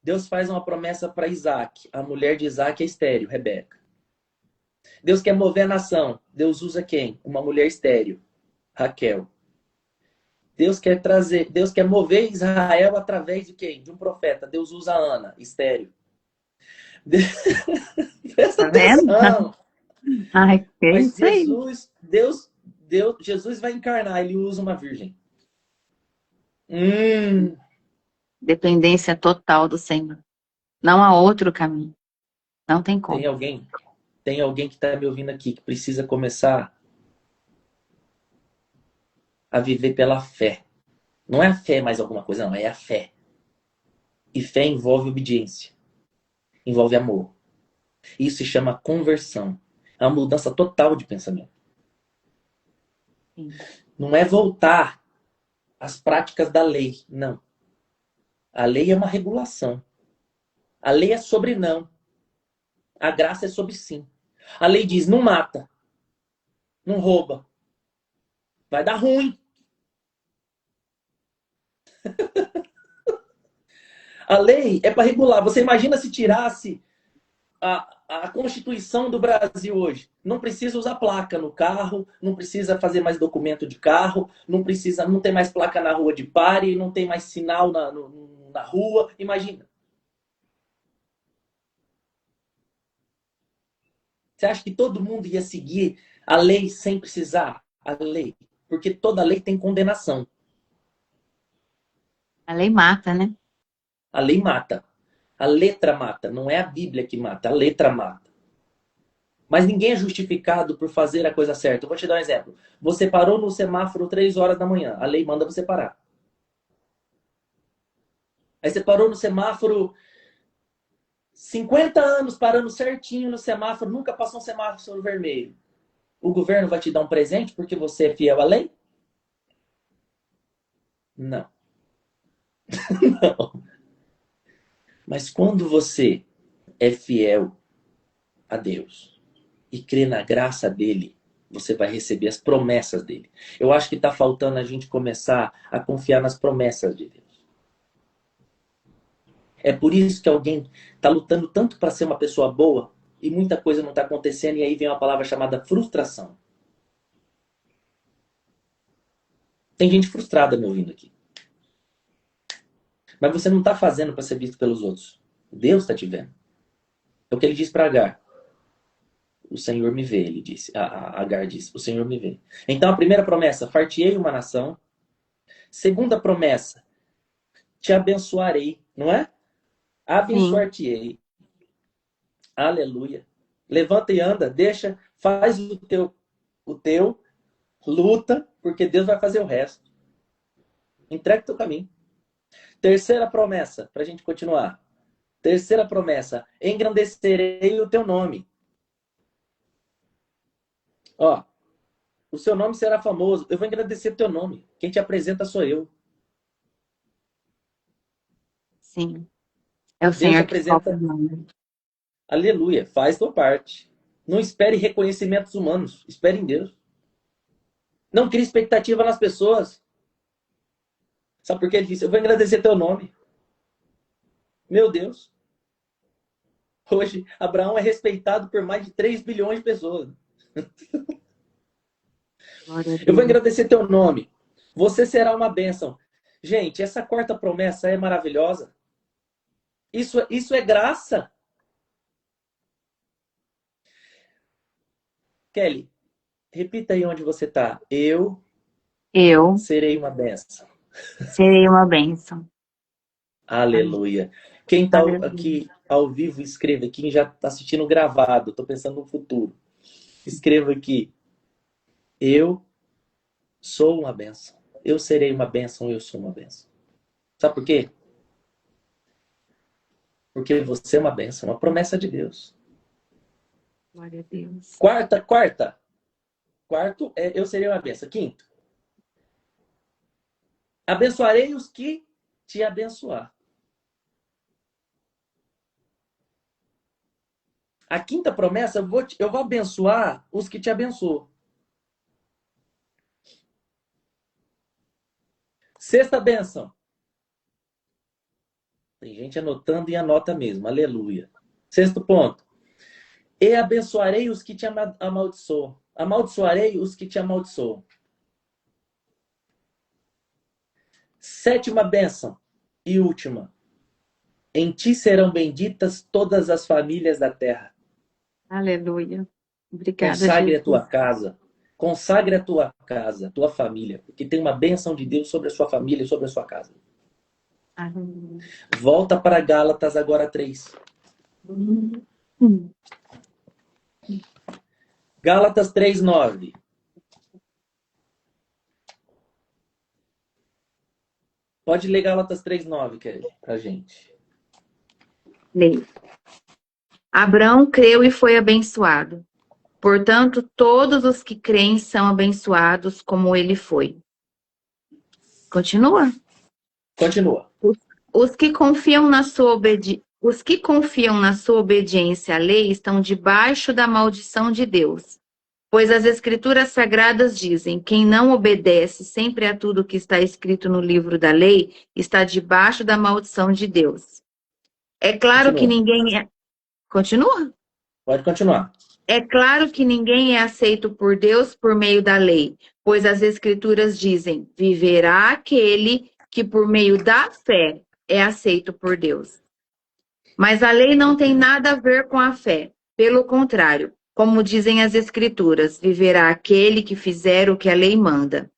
Deus faz uma promessa para Isaac, a mulher de Isaac é estéril, Rebeca. Deus quer mover a nação. Deus usa quem? Uma mulher estéril, Raquel. Deus quer mover Israel através de quem? De um profeta. Deus usa Ana, estéril. Presta atenção. Ai, que Mas isso aí. Jesus vai encarnar, ele usa uma virgem. Dependência total do Senhor. Não há outro caminho. Não tem como. Tem alguém que está me ouvindo aqui que precisa começar a viver pela fé. Não é a fé mais alguma coisa, não. É a fé. E fé envolve obediência. Envolve amor. Isso se chama conversão. É uma mudança total de pensamento. Sim. Não é voltar às práticas da lei. Não. A lei é uma regulação. A lei é sobre não. A graça é sobre sim. A lei diz, não mata. Não rouba. Vai dar ruim. A lei é para regular. Você imagina se tirasse a Constituição do Brasil hoje. Não precisa usar placa no carro, não precisa fazer mais documento de carro, não tem mais placa na rua de pare, não tem mais sinal na rua. Imagina. Você acha que todo mundo ia seguir a lei sem precisar? A lei. Porque toda lei tem condenação. A lei mata, né? A lei mata. A letra mata, não é a Bíblia que mata, a letra mata. Mas ninguém é justificado por fazer a coisa certa. Eu vou te dar um exemplo. Você parou no semáforo 3 horas da manhã, a lei manda você parar. Aí você parou no semáforo 50 anos parando certinho no semáforo, nunca passou um semáforo vermelho. O governo vai te dar um presente porque você é fiel à lei? Não. Não. Mas quando você é fiel a Deus e crê na graça dele, você vai receber as promessas dele. Eu acho que está faltando a gente começar a confiar nas promessas de Deus. É por isso que alguém está lutando tanto para ser uma pessoa boa e muita coisa não está acontecendo, e aí vem uma palavra chamada frustração. Tem gente frustrada me ouvindo aqui. Mas você não está fazendo para ser visto pelos outros. Deus está te vendo. É o que ele diz para Agar. O Senhor me vê, ele disse. A Agar disse, o Senhor me vê. Então a primeira promessa, far-te-ei uma nação. Segunda promessa, te abençoarei, não é? Abençoar-te-ei. Aleluia. Levanta e anda, deixa, faz o teu, luta, porque Deus vai fazer o resto. Entrega o teu caminho. Terceira promessa, para a gente continuar. Terceira promessa, engrandecerei o teu nome. Ó, o seu nome será famoso. Eu vou engrandecer o teu nome. Quem te apresenta sou eu. Sim. É o Deus Senhor que apresenta. toca o nome. Aleluia. Faz tua parte. Não espere reconhecimentos humanos. Espere em Deus. Não crie expectativa nas pessoas. Sabe por que ele disse? Eu vou agradecer teu nome. Meu Deus. Hoje, Abraão é respeitado por mais de 3 bilhões de pessoas. Glória a Eu vou Deus. agradecer teu nome. Você será uma bênção. Gente, essa quarta promessa é maravilhosa. Isso é graça. Kelly, repita aí onde você está. Eu Eu serei uma bênção. serei uma bênção. Aleluia. Quem está Aleluia. aqui ao vivo, escreva. Quem já está assistindo gravado, estou pensando no futuro. Escreva aqui. Eu sou uma bênção. Eu serei uma bênção, eu sou uma bênção. Sabe por quê? Porque você é uma bênção, uma promessa de Deus. Glória a Deus. Quarto é eu serei uma bênção. Quinto. Abençoarei os que te abençoar. A quinta promessa, eu vou abençoar os que te abençoam. Sexta bênção. Tem gente anotando e anota mesmo. Aleluia. Sexto ponto. E abençoarei os que te amaldiçoam. Amaldiçoarei os que te amaldiçoam. Sétima bênção e última. Em ti serão benditas todas as famílias da terra. Aleluia. Obrigada, Consagre Jesus. a tua casa. Consagre a tua casa, tua família. Porque tem uma bênção de Deus sobre a sua família e sobre a sua casa. Aleluia. Volta para Gálatas agora 3. Gálatas 3:9. Pode ler Gálatas 3:9, Kelly, pra gente. Leio. Abraão creu e foi abençoado. Portanto, todos os que creem são abençoados como ele foi. Continua. Continua. Os que confiam na sua obediência à lei estão debaixo da maldição de Deus. Pois as Escrituras Sagradas dizem: quem não obedece sempre a tudo que está escrito no livro da lei está debaixo da maldição de Deus. É claro que ninguém é... Continua? Pode continuar. É claro que ninguém é aceito por Deus por meio da lei, pois as Escrituras dizem: viverá aquele que por meio da fé é aceito por Deus. Mas a lei não tem nada a ver com a fé. Pelo contrário, como dizem as Escrituras, viverá aquele que fizer o que a lei manda.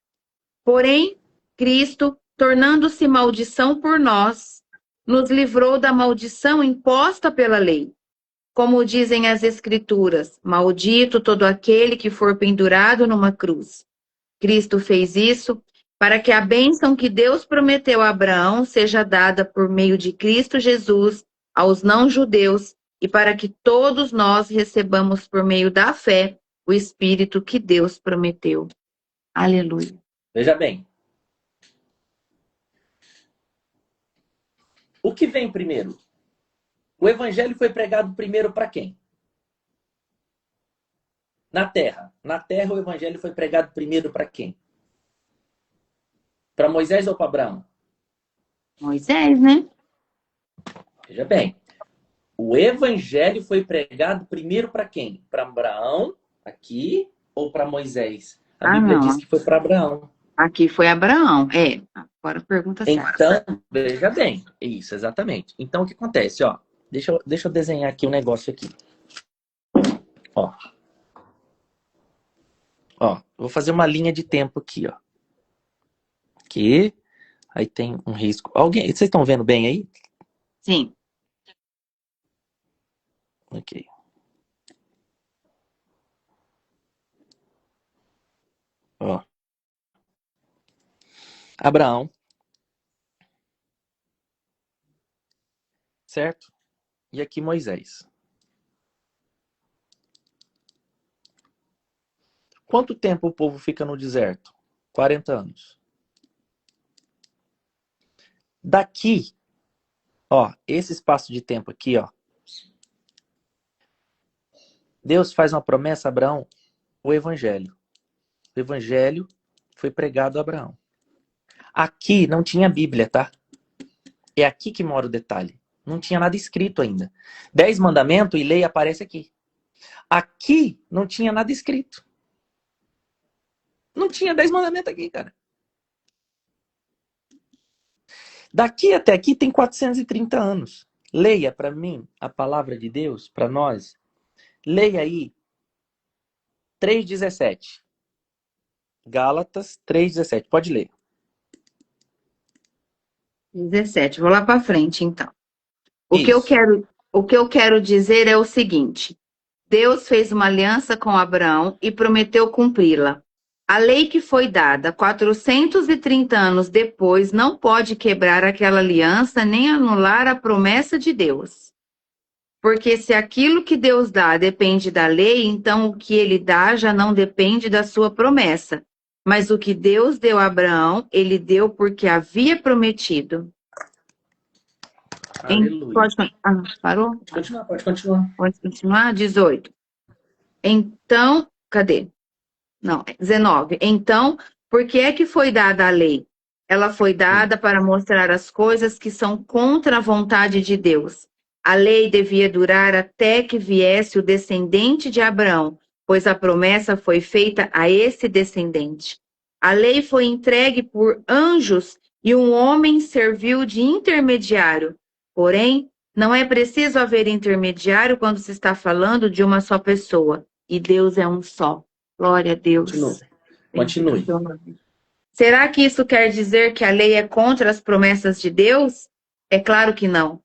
Porém, Cristo, tornando-se maldição por nós, nos livrou da maldição imposta pela lei. Como dizem as Escrituras, maldito todo aquele que for pendurado numa cruz. Cristo fez isso para que a bênção que Deus prometeu a Abraão seja dada por meio de Cristo Jesus aos não-judeus e para que todos nós recebamos por meio da fé o Espírito que Deus prometeu. Aleluia. Veja bem. O que vem primeiro? O evangelho foi pregado primeiro para quem? Na terra. Na terra o evangelho foi pregado primeiro para quem? Para Moisés ou para Abraão? Moisés, né? Veja bem. O evangelho foi pregado primeiro para quem? Para Abraão, aqui, ou para Moisés? A Bíblia diz que foi para Abraão. Aqui foi Abraão. Agora a pergunta certa. Então, veja bem. Isso, exatamente. Então, o que acontece? Ó, deixa eu desenhar aqui um negócio aqui. Ó, vou fazer uma linha de tempo aqui, ó. Aqui. Aí tem um risco. Vocês estão vendo bem aí? Sim. Ok. Ó. Abraão. Certo? E aqui Moisés. Quanto tempo o povo fica no deserto? 40 anos. Daqui, ó, esse espaço de tempo aqui, ó. Deus faz uma promessa a Abraão, o evangelho. O evangelho foi pregado a Abraão. Aqui não tinha Bíblia, tá? É aqui que mora o detalhe. Não tinha nada escrito ainda. 10 mandamentos e lei aparece aqui. Aqui não tinha nada escrito. Não tinha 10 mandamentos aqui, cara. Daqui até aqui tem 430 anos. Leia para mim a palavra de Deus, para nós. Leia aí 3,17. Gálatas 3,17. Pode ler. 17. Vou lá para frente, então. O que eu quero dizer é o seguinte. Deus fez uma aliança com Abraão e prometeu cumpri-la. A lei que foi dada 430 anos depois não pode quebrar aquela aliança nem anular a promessa de Deus. Porque se aquilo que Deus dá depende da lei, então o que ele dá já não depende da sua promessa. Mas o que Deus deu a Abraão, ele deu porque havia prometido. Aleluia. Parou? Pode continuar. Pode continuar? 18. Então, cadê? Não, 19. Então, por que é que foi dada a lei? Ela foi dada para mostrar as coisas que são contra a vontade de Deus. A lei devia durar até que viesse o descendente de Abraão, pois a promessa foi feita a esse descendente. A lei foi entregue por anjos e um homem serviu de intermediário. Porém, não é preciso haver intermediário quando se está falando de uma só pessoa. E Deus é um só. Glória a Deus. Continue. Será que isso quer dizer que a lei é contra as promessas de Deus? É claro que não.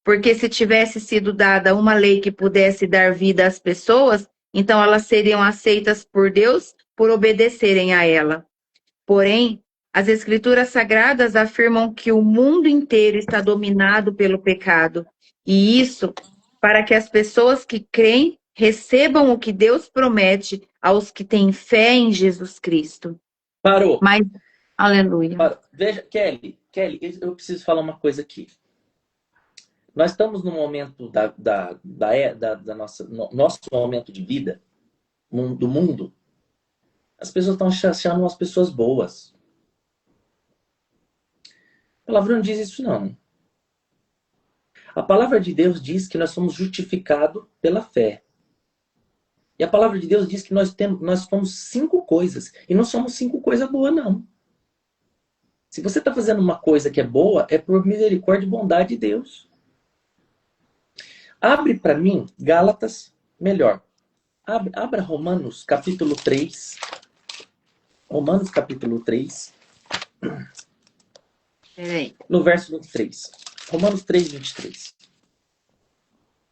Porque se tivesse sido dada uma lei que pudesse dar vida às pessoas, então elas seriam aceitas por Deus por obedecerem a ela. Porém, as Escrituras Sagradas afirmam que o mundo inteiro está dominado pelo pecado. E isso para que as pessoas que creem recebam o que Deus promete aos que têm fé em Jesus Cristo. Parou. Mas, aleluia. Parou. Veja, Kelly, eu preciso falar uma coisa aqui. Nós estamos no momento nosso momento de vida, do mundo. As pessoas estão achando as pessoas boas. A palavra não diz isso, não. A palavra de Deus diz que nós somos justificados pela fé. E a palavra de Deus diz que nós somos 5 coisas. E não somos 5 coisas boas, não. Se você está fazendo uma coisa que é boa, é por misericórdia e bondade de Deus. Abre para mim Gálatas, melhor. Abra Romanos, capítulo 3. Romanos, capítulo 3. Peraí. No verso 23. Romanos 3:23.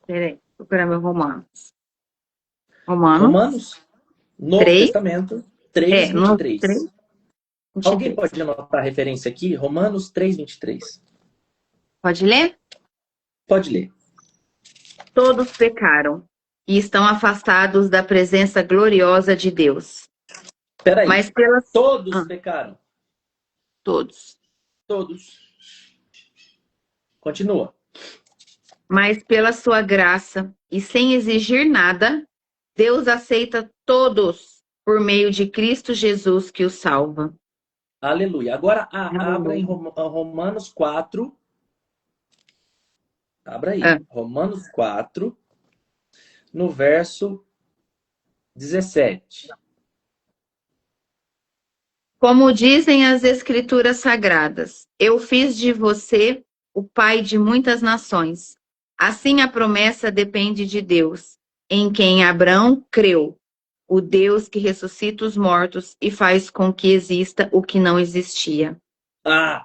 Peraí, vou procurar meu Romanos. Romanos Romanos, Novo 3, Testamento, no 3:23. 3, Alguém 23. pode anotar a referência aqui? Romanos 3:23. Pode ler? Pode ler. Todos pecaram e estão afastados da presença gloriosa de Deus. Espera aí. Mas pelas... Todos pecaram. Todos. Todos. Continua. Mas pela sua graça e sem exigir nada, Deus aceita todos por meio de Cristo Jesus que os salva. Aleluia. Agora abra em Aleluia. Romanos 4. Abra aí. Romanos 4, no verso 17. Como dizem as Escrituras Sagradas, eu fiz de você o pai de muitas nações. Assim a promessa depende de Deus, em quem Abraão creu, o Deus que ressuscita os mortos e faz com que exista o que não existia.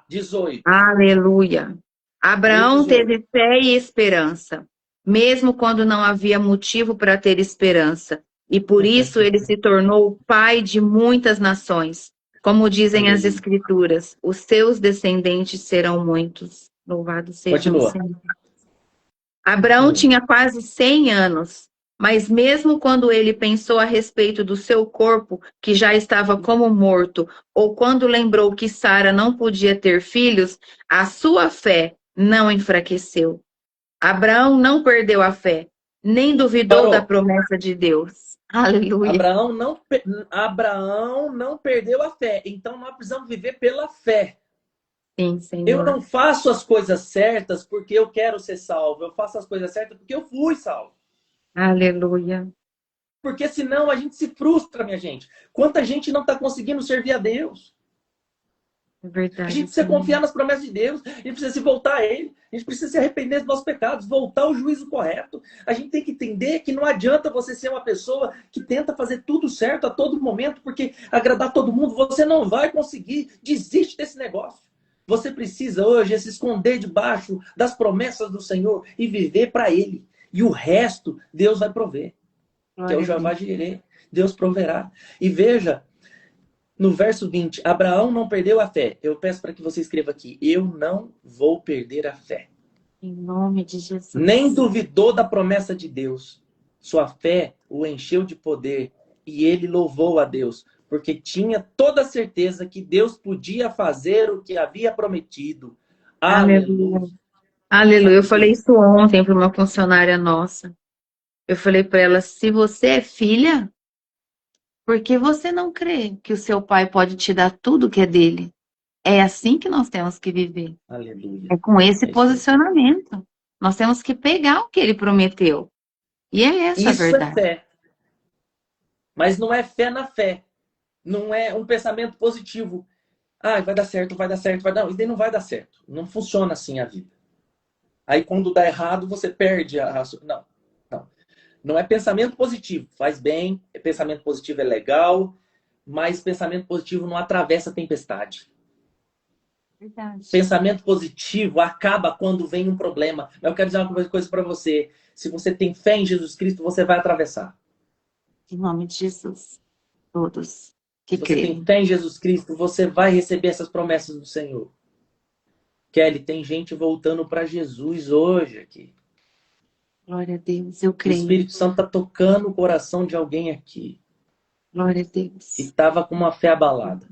18. Aleluia! Abraão 18. teve fé e esperança, mesmo quando não havia motivo para ter esperança, e por isso ele se tornou o pai de muitas nações. Como dizem as Escrituras, os seus descendentes serão muitos. Louvado seja o Senhor. Abraão tinha quase 100 anos, mas mesmo quando ele pensou a respeito do seu corpo, que já estava como morto, ou quando lembrou que Sara não podia ter filhos, a sua fé não enfraqueceu. Abraão não perdeu a fé, nem duvidou da promessa de Deus. Aleluia. Abraão não perdeu a fé. Então nós precisamos viver pela fé. Sim, Senhor. Eu não faço as coisas certas porque eu quero ser salvo. Eu faço as coisas certas porque eu fui salvo. Aleluia. Porque senão a gente se frustra, minha gente. Quanta gente não está conseguindo servir a Deus. É verdade. A gente precisa confiar nas promessas de Deus. A gente precisa se voltar a Ele. A gente precisa se arrepender dos nossos pecados. Voltar ao juízo correto. A gente tem que entender que não adianta você ser uma pessoa que tenta fazer tudo certo a todo momento. Porque agradar todo mundo, você não vai conseguir. Desiste desse negócio. Você precisa hoje se esconder debaixo das promessas do Senhor e viver para Ele. E o resto, Deus vai prover. Que é o Jeová Jireh. Deus proverá. E veja, no verso 20, Abraão não perdeu a fé. Eu peço para que você escreva aqui. Eu não vou perder a fé. Em nome de Jesus. Nem duvidou da promessa de Deus. Sua fé o encheu de poder e ele louvou a Deus, porque tinha toda a certeza que Deus podia fazer o que havia prometido. Aleluia. Aleluia. Eu falei isso ontem para uma funcionária nossa. Eu falei para ela, se você é filha, por que você não crê que o seu pai pode te dar tudo que é dele? É assim que nós temos que viver. Aleluia. É com esse posicionamento. Nós temos que pegar o que ele prometeu. E é essa a verdade. Isso é fé. Mas não é fé na fé. Não é um pensamento positivo. Ah, vai dar certo, vai dar certo, vai dar... Não, isso daí não vai dar certo. Não funciona assim a vida. Aí quando dá errado, você perde a... Não. Não é pensamento positivo. Faz bem, pensamento positivo é legal, mas pensamento positivo não atravessa a tempestade. Verdade. Pensamento positivo acaba quando vem um problema. Mas eu quero dizer uma coisa para você. Se você tem fé em Jesus Cristo, você vai atravessar. Em nome de Jesus. Todos que Se você creem. tem fé em Jesus Cristo, você vai receber essas promessas do Senhor. Kelly, tem gente voltando para Jesus hoje aqui. Glória a Deus, eu O creio. Espírito Santo está tocando o coração de alguém aqui. Glória a Deus. Que estava com uma fé abalada.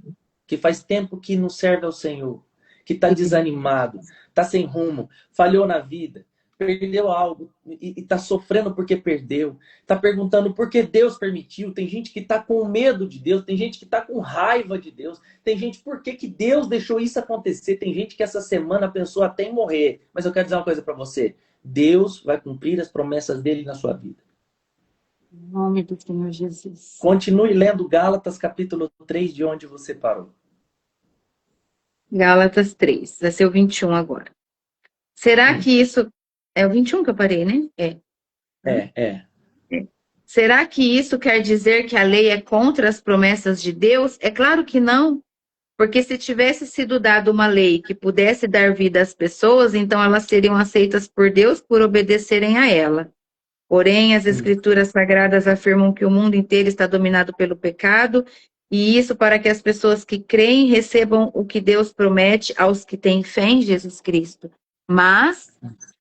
Que faz tempo que não serve ao Senhor. Que está desanimado. Está sem rumo. Falhou na vida. Perdeu algo. E está sofrendo porque perdeu. Está perguntando por que Deus permitiu. Tem gente que está com medo de Deus. Tem gente que está com raiva de Deus. Tem gente, por que Deus deixou isso acontecer? Tem gente que essa semana pensou até em morrer. Mas eu quero dizer uma coisa para você. Deus vai cumprir as promessas dele na sua vida. Em nome do Senhor Jesus. Continue lendo Gálatas capítulo 3, de onde você parou. Gálatas 3, vai ser o 21 agora. Será que isso... É o 21 que eu parei, né? É. Será que isso quer dizer que a lei é contra as promessas de Deus? É claro que não. Porque se tivesse sido dada uma lei que pudesse dar vida às pessoas, então elas seriam aceitas por Deus por obedecerem a ela. Porém, as Escrituras Sagradas afirmam que o mundo inteiro está dominado pelo pecado, e isso para que as pessoas que creem recebam o que Deus promete aos que têm fé em Jesus Cristo. Mas,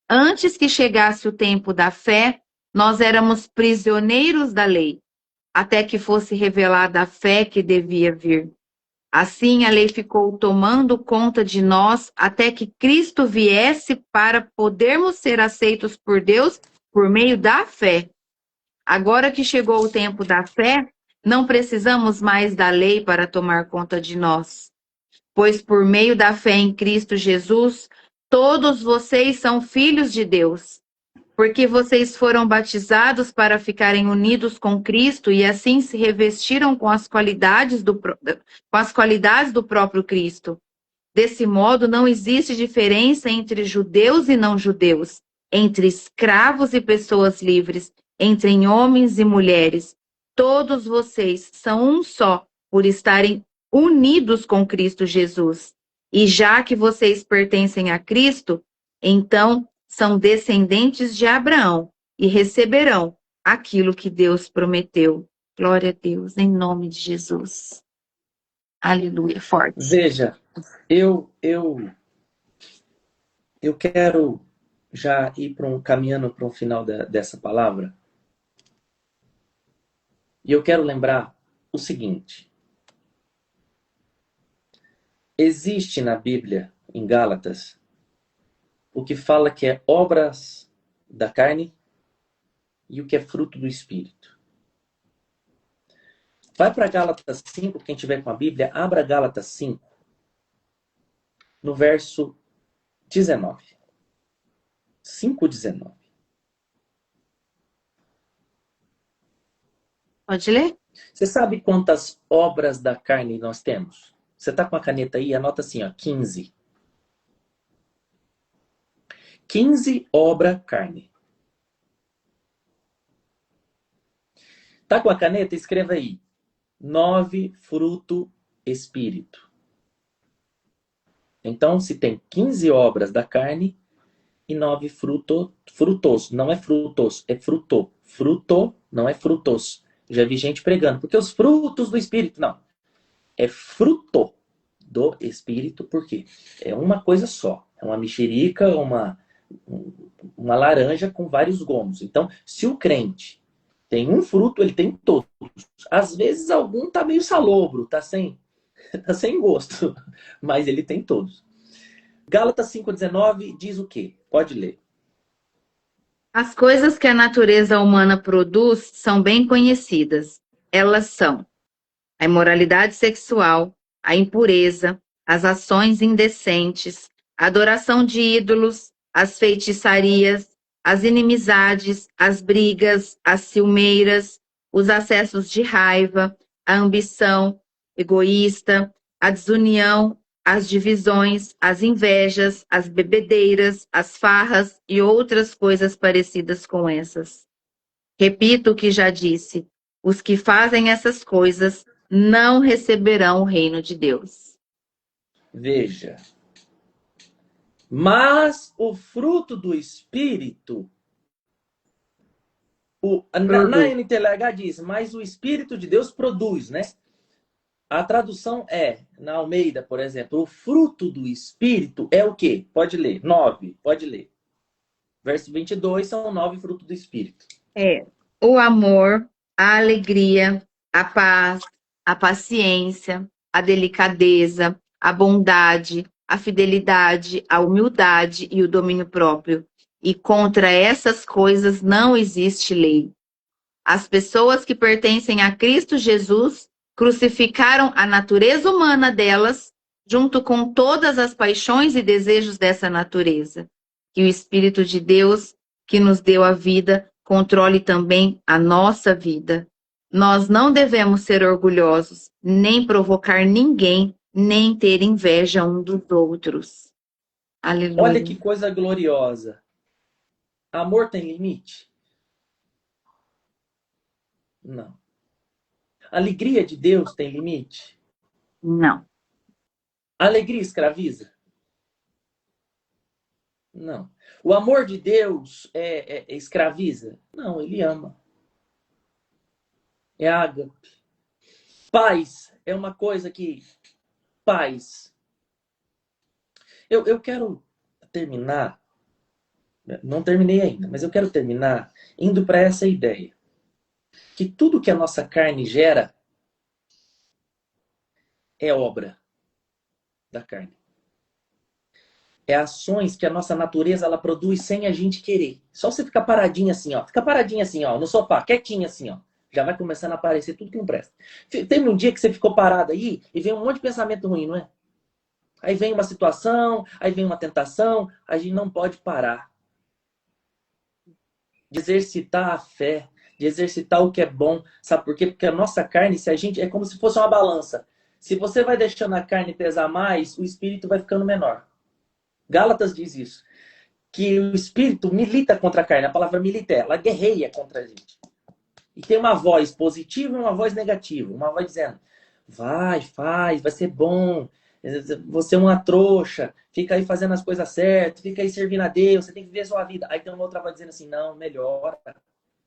antes que chegasse o tempo da fé, nós éramos prisioneiros da lei, até que fosse revelada a fé que devia vir. Assim, a lei ficou tomando conta de nós até que Cristo viesse para podermos ser aceitos por Deus por meio da fé. Agora que chegou o tempo da fé, não precisamos mais da lei para tomar conta de nós, pois por meio da fé em Cristo Jesus, todos vocês são filhos de Deus, porque vocês foram batizados para ficarem unidos com Cristo e assim se revestiram com as qualidades do próprio Cristo. Desse modo, não existe diferença entre judeus e não judeus, entre escravos e pessoas livres, entre homens e mulheres. Todos vocês são um só por estarem unidos com Cristo Jesus. E já que vocês pertencem a Cristo, então são descendentes de Abraão e receberão aquilo que Deus prometeu. Glória a Deus, em nome de Jesus. Aleluia, forte. Veja, eu quero já ir caminhando para um final dessa palavra. E eu quero lembrar o seguinte. Existe na Bíblia, em Gálatas, o que fala que é obras da carne e o que é fruto do Espírito. Vai para Gálatas 5, quem tiver com a Bíblia, abra Gálatas 5, no verso 19. 5:19. Pode ler? Você sabe quantas obras da carne nós temos? Você está com a caneta aí? Anota assim, ó, 15. 15 obra carne. Tá com a caneta? Escreva aí. 9 fruto espírito. Então, se tem 15 obras da carne e 9 frutos. Não é frutos, é fruto. Fruto não é frutos. Já vi gente pregando, porque os frutos do espírito, não. É fruto do espírito, porque é uma coisa só. É uma mexerica, uma laranja com vários gomos. Então, se o crente tem um fruto, ele tem todos. Às vezes algum tá meio salobro, tá sem gosto, mas ele tem todos. Gálatas 5:19 diz o quê? Pode ler. As coisas que a natureza humana produz são bem conhecidas. Elas são a imoralidade sexual, a impureza, as ações indecentes, a adoração de ídolos, as feitiçarias, as inimizades, as brigas, as ciumeiras, os acessos de raiva, a ambição egoísta, a desunião, as divisões, as invejas, as bebedeiras, as farras e outras coisas parecidas com essas. Repito o que já disse: os que fazem essas coisas não receberão o reino de Deus. Veja. Mas o fruto do Espírito, na NTLH diz, mas o Espírito de Deus produz, né? A tradução na Almeida, por exemplo, o fruto do Espírito é o quê? Pode ler. 9, pode ler. Verso 22 são 9 frutos do Espírito. O amor, a alegria, a paz, a paciência, a delicadeza, a bondade, a fidelidade, a humildade e o domínio próprio. E contra essas coisas não existe lei. As pessoas que pertencem a Cristo Jesus crucificaram a natureza humana delas, junto com todas as paixões e desejos dessa natureza. Que o Espírito de Deus, que nos deu a vida, controle também a nossa vida. Nós não devemos ser orgulhosos, nem provocar ninguém, nem ter inveja um dos outros. Aleluia. Olha que coisa gloriosa. Amor tem limite? Não. A alegria de Deus tem limite? Não. A alegria escraviza? Não. O amor de Deus escraviza? Não, ele ama. É ágape. Paz é uma coisa que... Paz. Eu quero terminar, não terminei ainda, mas eu quero terminar indo para essa ideia. Que tudo que a nossa carne gera é obra da carne. É ações que a nossa natureza ela produz sem a gente querer. Só você ficar paradinho assim, ó. Fica paradinho assim, ó, no sofá, quietinho assim, ó. Já vai começando a aparecer tudo que não presta. Teve um dia que você ficou parado aí e veio um monte de pensamento ruim, não é? Aí vem uma situação, aí vem uma tentação, a gente não pode parar de exercitar a fé, de exercitar o que é bom. Sabe por quê? Porque a nossa carne, se a gente é como se fosse uma balança. Se você vai deixando a carne pesar mais, o espírito vai ficando menor. Gálatas diz isso, que o espírito milita contra a carne. A palavra milita, ela guerreia contra a gente. E tem uma voz positiva e uma voz negativa. Uma voz dizendo, vai, faz, vai ser bom. Você é uma trouxa, fica aí fazendo as coisas certas, fica aí servindo a Deus, você tem que viver a sua vida. Aí tem uma outra voz dizendo assim, não, melhora,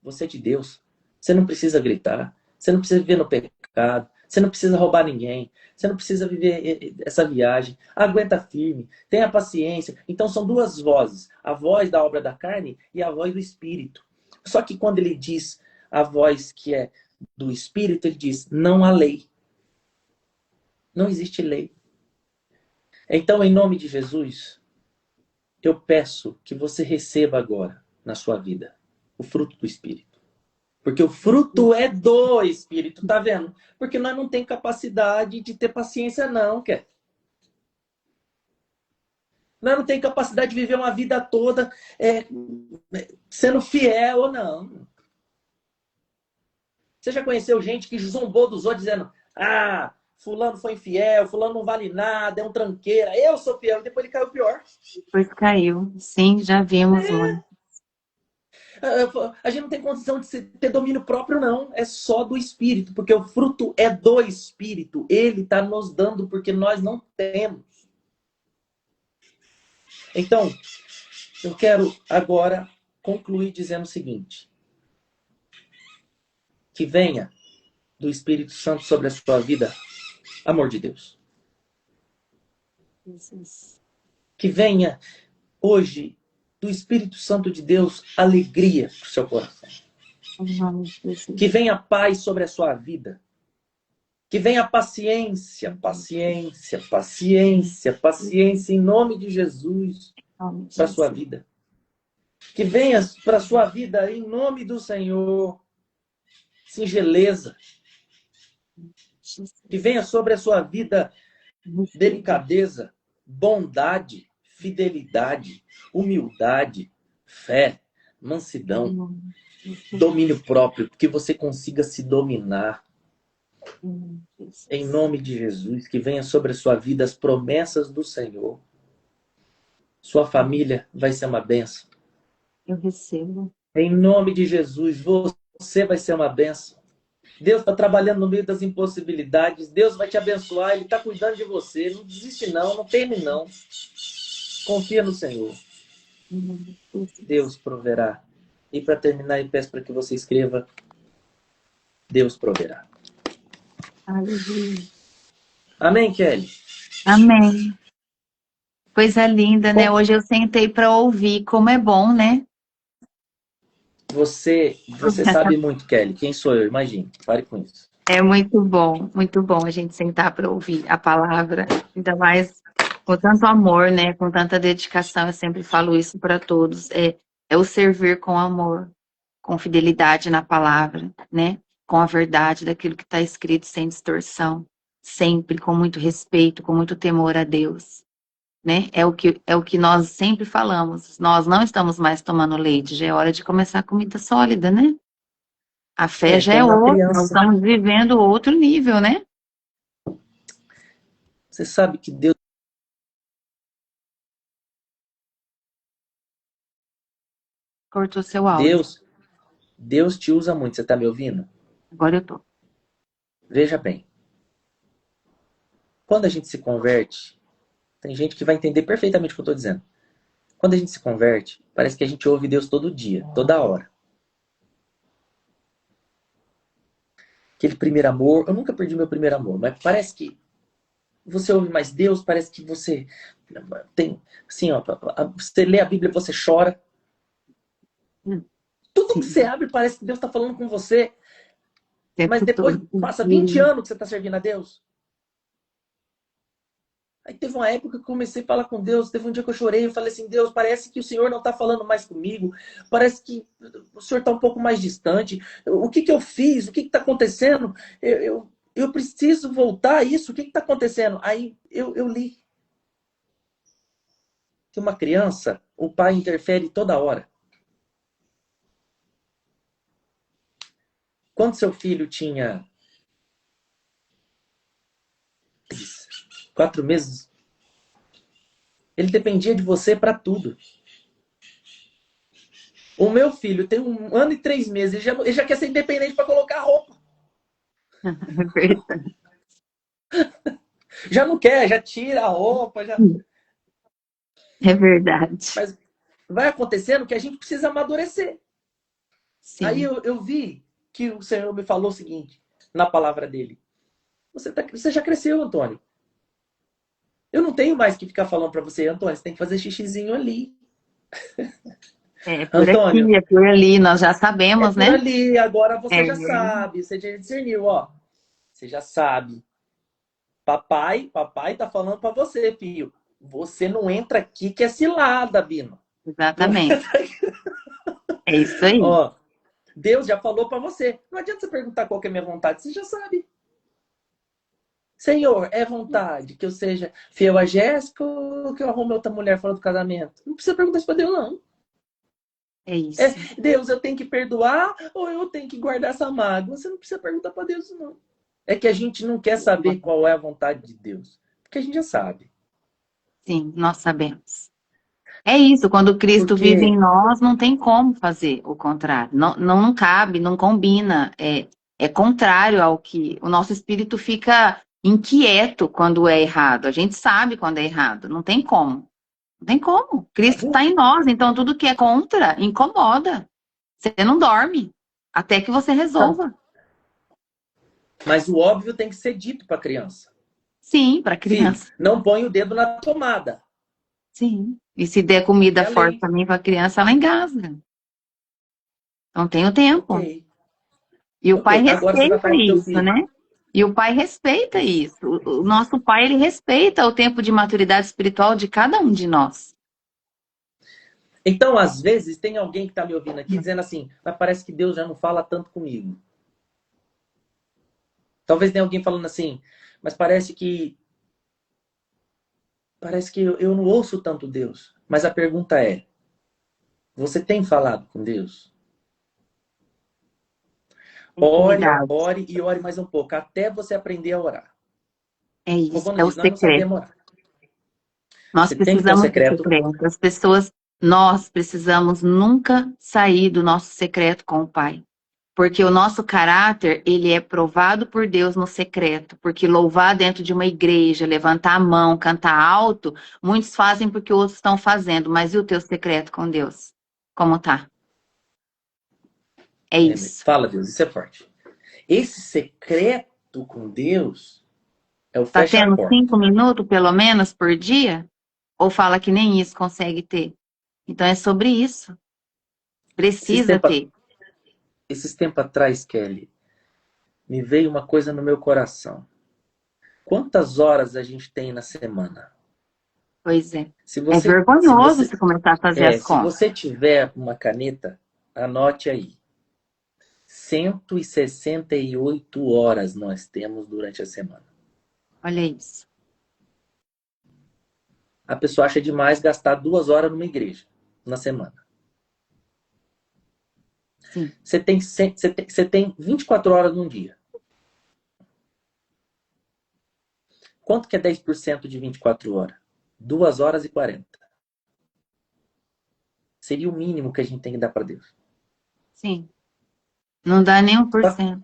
você é de Deus. Você não precisa gritar, você não precisa viver no pecado, você não precisa roubar ninguém, você não precisa viver essa viagem. Aguenta firme, tenha paciência. Então são duas vozes, a voz da obra da carne e a voz do Espírito. Só que quando ele diz a voz que é do Espírito, ele diz, não há lei. Não existe lei. Então, em nome de Jesus, eu peço que você receba agora, na sua vida, o fruto do Espírito. Porque o fruto é do Espírito, tá vendo? Porque nós não temos capacidade de ter paciência, não, quer? Nós não temos capacidade de viver uma vida toda sendo fiel ou não. Você já conheceu gente que zombou dos outros dizendo, fulano foi infiel, fulano não vale nada, é um tranqueira, eu sou fiel, e depois ele caiu pior. Depois caiu. Sim, já vimos muito. A gente não tem condição de ter domínio próprio, não. É só do Espírito, porque o fruto é do Espírito. Ele está nos dando porque nós não temos. Então, eu quero agora concluir dizendo o seguinte. Que venha do Espírito Santo sobre a sua vida, amor de Deus. Que venha hoje do Espírito Santo de Deus alegria para o seu coração. Que venha paz sobre a sua vida. Que venha paciência, paciência, paciência, paciência em nome de Jesus para a sua vida. Que venha para a sua vida em nome do Senhor singeleza. Que venha sobre a sua vida delicadeza, bondade, fidelidade, humildade, fé, mansidão, domínio próprio, que você consiga se dominar. Em nome de Jesus, que venha sobre a sua vida as promessas do Senhor. Sua família vai ser uma bênção. Eu recebo. Em nome de Jesus, você vai ser uma bênção. Deus está trabalhando no meio das impossibilidades. Deus vai te abençoar. Ele está cuidando de você. Não desiste não, não teme não. Confia no Senhor. Deus proverá. E para terminar, eu peço para que você escreva: Deus proverá. Aleluia. Amém, Kelly? Amém. Coisa linda, né? Hoje eu sentei para ouvir. Como é bom, né? Você sabe muito, Kelly. Quem sou eu? Imagine. Pare com isso. É muito bom a gente sentar para ouvir a palavra, ainda mais com tanto amor, né? Com tanta dedicação. Eu sempre falo isso para todos. É o servir com amor, com fidelidade na palavra, né? Com a verdade daquilo que está escrito sem distorção, sempre com muito respeito, com muito temor a Deus. Né? É o que nós sempre falamos. Nós não estamos mais tomando leite, já é hora de começar a comida sólida, né? A fé já é como uma outra, criança. nós estamos vivendo outro nível, né? Você sabe que Deus Cortou seu áudio. Deus te usa muito. Você está me ouvindo? Agora eu tô. Veja bem. Quando a gente se converte, Tem gente que vai entender perfeitamente o que eu estou dizendo. Quando a gente se converte, parece que a gente ouve Deus todo dia, toda hora. Aquele primeiro amor, eu nunca perdi meu primeiro amor, mas parece que você ouve mais Deus, parece que você tem, assim, ó, você lê a Bíblia, você chora. Tudo que você abre parece que Deus está falando com você. Mas depois passa 20 anos que você está servindo a Deus. Aí teve uma época que eu comecei a falar com Deus. Teve um dia que eu chorei. Eu falei assim, Deus, parece que o Senhor não está falando mais comigo. Parece que o Senhor está um pouco mais distante. O que eu fiz? O que está acontecendo? Eu preciso voltar a isso. O que está acontecendo? Aí eu li que uma criança, o pai interfere toda hora. Quando seu filho tinha 4 meses, ele dependia de você para tudo. O meu filho tem 1 ano e 3 meses, ele já quer ser independente para colocar roupa. É verdade. Já não quer, já tira a roupa. Já... É verdade. Mas vai acontecendo que a gente precisa amadurecer. Sim. Aí eu vi que o Senhor me falou o seguinte, na palavra dele. Você já cresceu, Antônio. Eu não tenho mais que ficar falando para você, Antônio, você tem que fazer xixizinho ali. É por Antônio, aqui, é por ali, nós já sabemos, por né? ali, agora você É. já sabe, você já discerniu, ó. Você já sabe. Papai tá falando para você, filho. Você não entra aqui que é cilada, Bino. Exatamente. É isso aí. Ó, Deus já falou para você. Não adianta você perguntar qual que é a minha vontade, você já sabe. Senhor, é vontade que eu seja fiel a Jéssica ou que eu arrume outra mulher fora do casamento? Não precisa perguntar isso para Deus, não. É isso. Deus, eu tenho que perdoar ou eu tenho que guardar essa mágoa? Você não precisa perguntar para Deus, não. É que a gente não quer saber qual é a vontade de Deus. Porque a gente já sabe. Sim, nós sabemos. É isso, quando Cristo vive em nós, não tem como fazer o contrário. Não cabe, não combina. É contrário ao que o nosso espírito fica inquieto quando é errado. A gente sabe quando é errado. Não tem como. Não tem como. Cristo está em nós, então tudo que é contra incomoda. Você não dorme até que você resolva. Mas o óbvio tem que ser dito para a criança. Sim, para criança. Filho, não põe o dedo na tomada. Sim. E se der comida forte também para a criança, ela engasga. Então tem o tempo. Okay. E o pai Agora você vai respeita falar do teu isso, filho. né? E o pai respeita isso. O nosso pai, ele respeita o tempo de maturidade espiritual de cada um de nós. Então, às vezes, tem alguém que está me ouvindo aqui dizendo assim, mas parece que Deus já não fala tanto comigo. Talvez tenha alguém falando assim, mas parece que eu não ouço tanto Deus. Mas a pergunta é, você tem falado com Deus? Ore e ore mais um pouco, até você aprender a orar. É isso, Como é o diz, nós não secreto. sabemos orar. Nós Você tem que ter um precisamos secreto. do secreto. As pessoas, nós precisamos nunca sair do nosso secreto com o Pai. Porque o nosso caráter, ele é provado por Deus no secreto. Porque louvar dentro de uma igreja, levantar a mão, cantar alto, muitos fazem porque outros estão fazendo. Mas e o teu secreto com Deus? Como tá? É isso. Fala, Deus, isso é forte. Esse secreto com Deus é o Tá fecha a tendo porta. 5 minutos, pelo menos, por dia? Ou fala que nem isso consegue ter? Então é sobre isso. Precisa ter. Esses tempos atrás, Kelly, me veio uma coisa no meu coração. Quantas horas a gente tem na semana? Pois é. Se É você, vergonhoso você começar a fazer as se contas. você tiver uma caneta, anote aí. 168 horas nós temos durante a semana. Olha isso. A pessoa acha demais gastar 2 horas numa igreja na semana. Sim. Você tem 24 horas num dia. Quanto que é 10% de 24 horas? 2 horas e 40. Seria o mínimo que a gente tem que dar para Deus. Sim. Não dá nem 1%.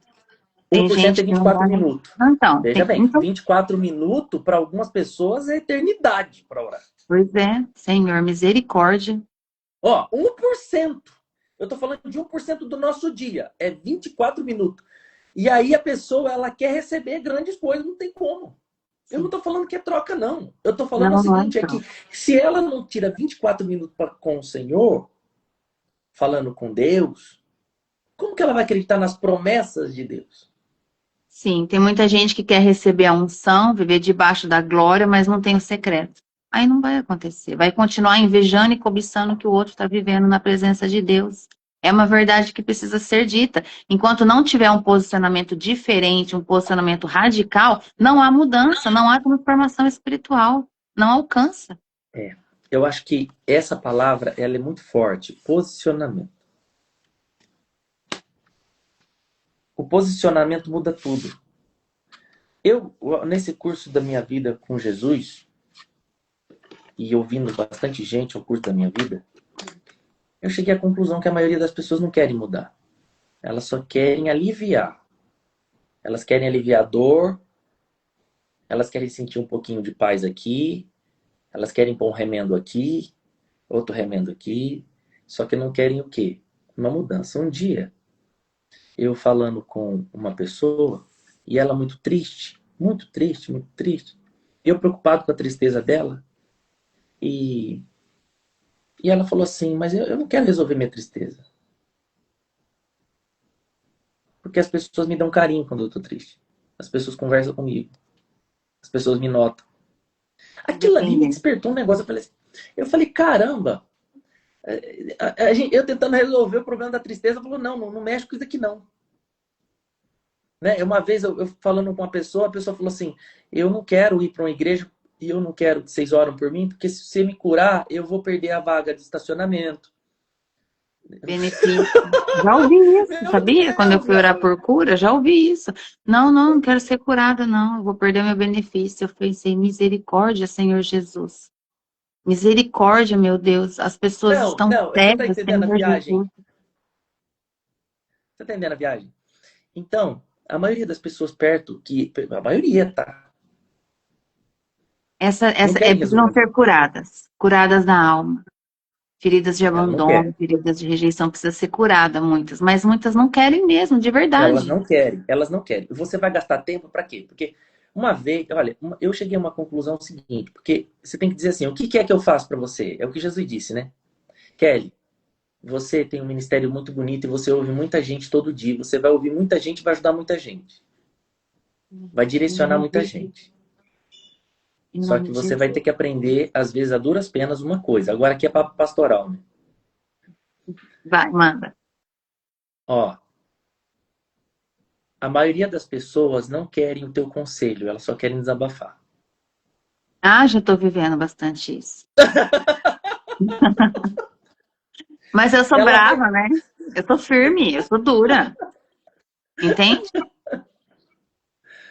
Tem 1% é gente que não 24 dá nem... minutos. Então, Veja bem, então, 24 minutos para algumas pessoas é eternidade para orar. pois é, Senhor, misericórdia. Ó, 1%. Eu tô falando de 1% do nosso dia. É 24 minutos. E aí a pessoa, ela quer receber grandes coisas, não tem como. Eu não tô falando que é troca, não. Eu tô falando o Não, não é seguinte, é que troca. se ela não tira 24 minutos com o Senhor, falando com Deus, como que ela vai acreditar nas promessas de Deus? Sim, tem muita gente que quer receber a unção, viver debaixo da glória, mas não tem o secreto. Aí não vai acontecer. Vai continuar invejando e cobiçando o que o outro está vivendo na presença de Deus. É uma verdade que precisa ser dita. Enquanto não tiver um posicionamento diferente, um posicionamento radical, não há mudança, não há transformação espiritual. Não alcança. É, eu acho que essa palavra, ela é muito forte. Posicionamento. O posicionamento muda tudo. Eu, nesse curso da minha vida com Jesus, e ouvindo bastante gente ao curso da minha vida, eu cheguei à conclusão que a maioria das pessoas não querem mudar. Elas só querem aliviar. Elas querem aliviar a dor, elas querem sentir um pouquinho de paz aqui, elas querem pôr um remendo aqui, outro remendo aqui, só que não querem o quê? Uma mudança. Um dia, eu falando com uma pessoa, e ela muito triste, muito triste, muito triste, eu preocupado com a tristeza dela, e ela falou assim, mas eu não quero resolver minha tristeza. Porque as pessoas me dão carinho quando eu tô triste. As pessoas conversam comigo. As pessoas me notam. Aquilo ali me Dependendo. despertou um negócio. Eu falei caramba. Eu tentando resolver o problema da tristeza, falou, não mexe com isso aqui não. Né? Uma vez eu falando com uma pessoa, a pessoa falou assim, eu não quero ir para uma igreja e eu não quero que vocês oram por mim, porque se você me curar, eu vou perder a vaga de estacionamento. Benefício. Já ouvi isso, Meu sabia? Quando eu Deus, fui orar velho. por cura, já ouvi isso. Não quero ser curada, não. Eu vou perder meu benefício. Eu pensei, misericórdia, Senhor Jesus. Misericórdia, meu Deus. As pessoas estão Não, você tá cegas, entendendo a Senhor viagem? Jesus. Você tá entendendo a viagem? Então, a maioria das pessoas perto, a maioria, tá? Não Essa é querem por não resolver. ser curadas. Curadas na alma. Feridas de Ela não abandono, quer. feridas de rejeição, precisa ser curada, muitas. Mas muitas não querem mesmo, de Elas verdade. não querem. Elas não querem. E você vai gastar tempo para quê? Porque uma vez, olha, eu cheguei a uma conclusão seguinte, porque você tem que dizer assim, o que é que eu faço para você? É o que Jesus disse, né? Kelly, você tem um ministério muito bonito e você ouve muita gente todo dia. Você vai ouvir muita gente e vai ajudar muita gente. Vai Em direcionar nome muita de Jesus. gente. Em Só nome que de você vai Jesus. ter que aprender, às vezes, a duras penas, uma coisa. Agora aqui é papo pastoral, né? Vai, manda. Ó, a maioria das pessoas não querem o teu conselho, elas só querem desabafar. Ah, já estou vivendo bastante isso. Mas eu sou Ela vai. brava, né? Eu sou firme, eu sou dura. Entende?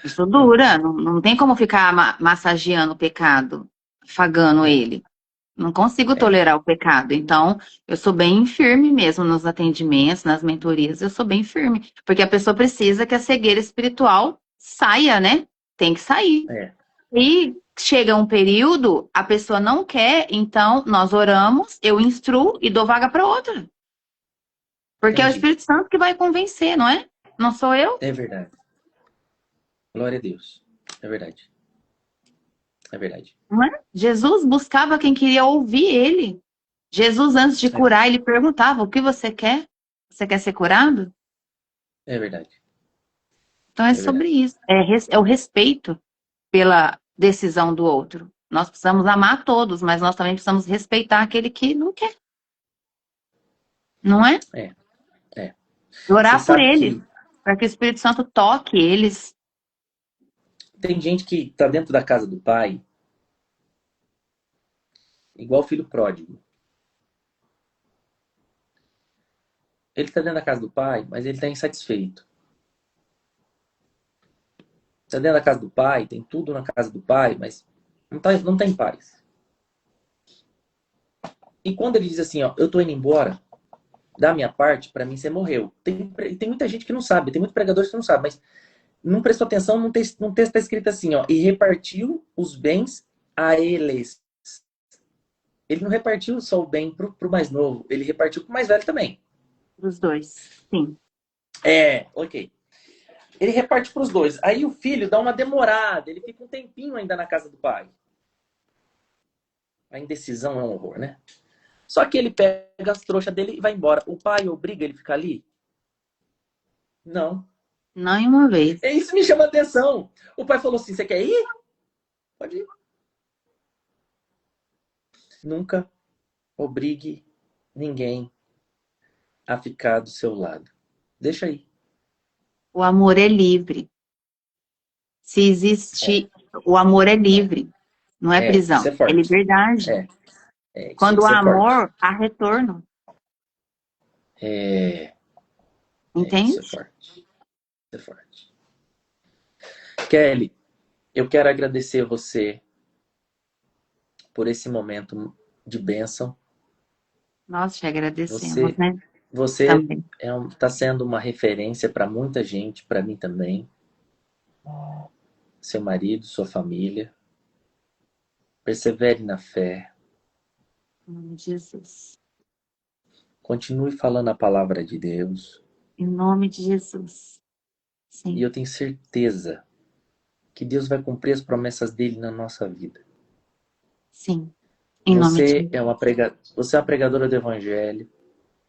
Eu sou dura. Não tem como ficar massageando o pecado, afagando Não, ele. Não consigo é, tolerar o pecado. Então, eu sou bem firme mesmo nos atendimentos, nas mentorias, eu sou bem firme. Porque a pessoa precisa que a cegueira espiritual saia, né? Tem que sair. é, E chega um período, a pessoa não quer, então nós oramos, eu instruo e dou vaga para outra. Porque é o entendi. Espírito Santo que vai convencer, não é? Não sou eu, É verdade. Glória a Deus. É verdade. É verdade. não é? Jesus buscava quem queria ouvir ele. Jesus, antes de É, curar, ele perguntava: o que você quer? Você quer ser curado? é verdade. Então é É sobre verdade. isso. É o respeito pela decisão do outro. Nós precisamos amar todos, mas nós também precisamos respeitar aquele que não quer, não é? É, é. E Você orar por sabe eles, que para que o Espírito Santo toque eles. tem gente que tá dentro da casa do pai, igual o filho pródigo. Ele tá dentro da casa do pai, mas ele tá insatisfeito. Tá dentro da casa do pai, tem tudo na casa do pai, mas não tem paz. E quando ele diz assim, ó, eu tô indo embora, da minha parte, para mim você morreu. Tem muita gente que não sabe, tem muitos pregadores que não sabem, mas não prestou atenção, num texto está escrito assim, ó, e repartiu os bens a eles. Ele não repartiu só o bem pro mais novo, ele repartiu pro mais velho também. Os dois, sim. Ok. Ele reparte pros dois. Aí o filho dá uma demorada, ele fica um tempinho ainda na casa do pai. A indecisão é um horror, né? Só que ele pega as trouxas dele e vai embora. O pai obriga ele a ficar ali? Não. Não em uma vez. Isso me chama a atenção. O pai falou assim, você quer ir? Pode ir. Nunca obrigue ninguém a ficar do seu lado. Deixa aí. O amor é livre. Se existe, o amor é livre. Não é prisão, isso é forte. liberdade. Isso Quando há amor, forte. há retorno. Entende? Isso é forte. Isso é forte. Kelly, eu quero agradecer você por esse momento de bênção. Nós te agradecemos, né? Você Também. está sendo uma referência para muita gente, para mim também. Seu marido, sua família. Persevere na fé. Em nome de Jesus. Continue falando a palavra de Deus. Em nome de Jesus. Sim. E eu tenho certeza que Deus vai cumprir as promessas dele na nossa vida. Sim. Em nome de Você Jesus. Você é uma pregadora do evangelho.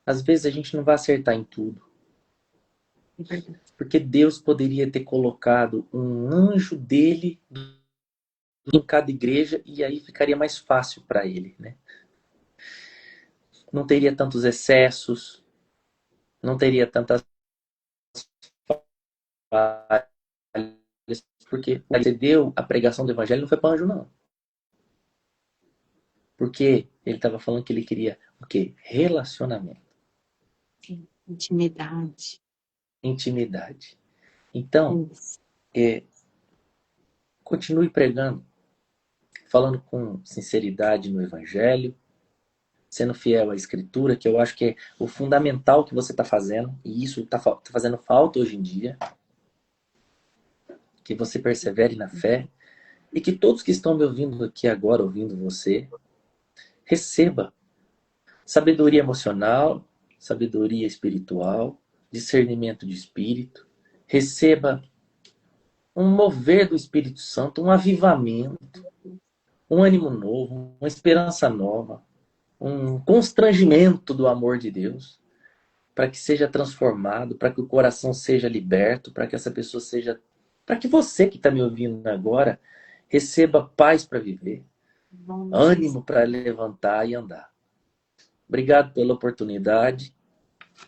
Às vezes a gente não vai acertar em tudo. É verdade. Porque Deus poderia ter colocado um anjo dele em cada igreja e aí ficaria mais fácil para ele, né? Não teria tantos excessos, não teria tantas falhas, porque você deu a pregação do evangelho não foi para anjo, não. Porque ele estava falando que ele queria o quê? Relacionamento. Sim. Intimidade. Intimidade. Então, Isso. continue pregando, falando com sinceridade no evangelho, sendo fiel à escritura, que eu acho que é o fundamental que você está fazendo, e isso está fazendo falta hoje em dia, que você persevere na fé, e que todos que estão me ouvindo aqui agora, ouvindo você, receba sabedoria emocional, sabedoria espiritual, discernimento de espírito, receba um mover do Espírito Santo, um avivamento, um ânimo novo, uma esperança nova, um constrangimento do amor de Deus, para que seja transformado, para que o coração seja liberto, para que essa pessoa seja. Para que você que está me ouvindo agora receba paz para viver, ânimo para levantar e andar. Obrigado pela oportunidade.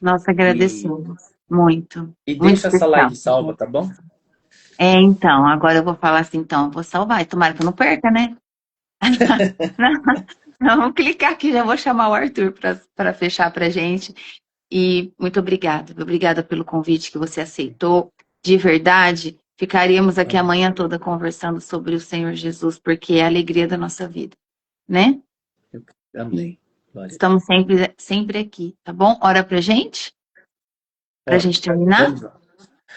Nós agradecemos muito. E Muito deixa essa especial. live salva, tá bom? Então, agora eu vou falar assim, então, eu vou salvar. E tomara que eu não perca, né? Vamos clicar aqui, já vou chamar o Arthur para fechar pra gente. E muito obrigada. Obrigada pelo convite que você aceitou. De verdade, ficaríamos aqui a manhã toda conversando sobre o Senhor Jesus, porque é a alegria da nossa vida, né? Amém. Estamos sempre aqui, tá bom? Ora pra gente? Pra gente terminar? Vamos lá.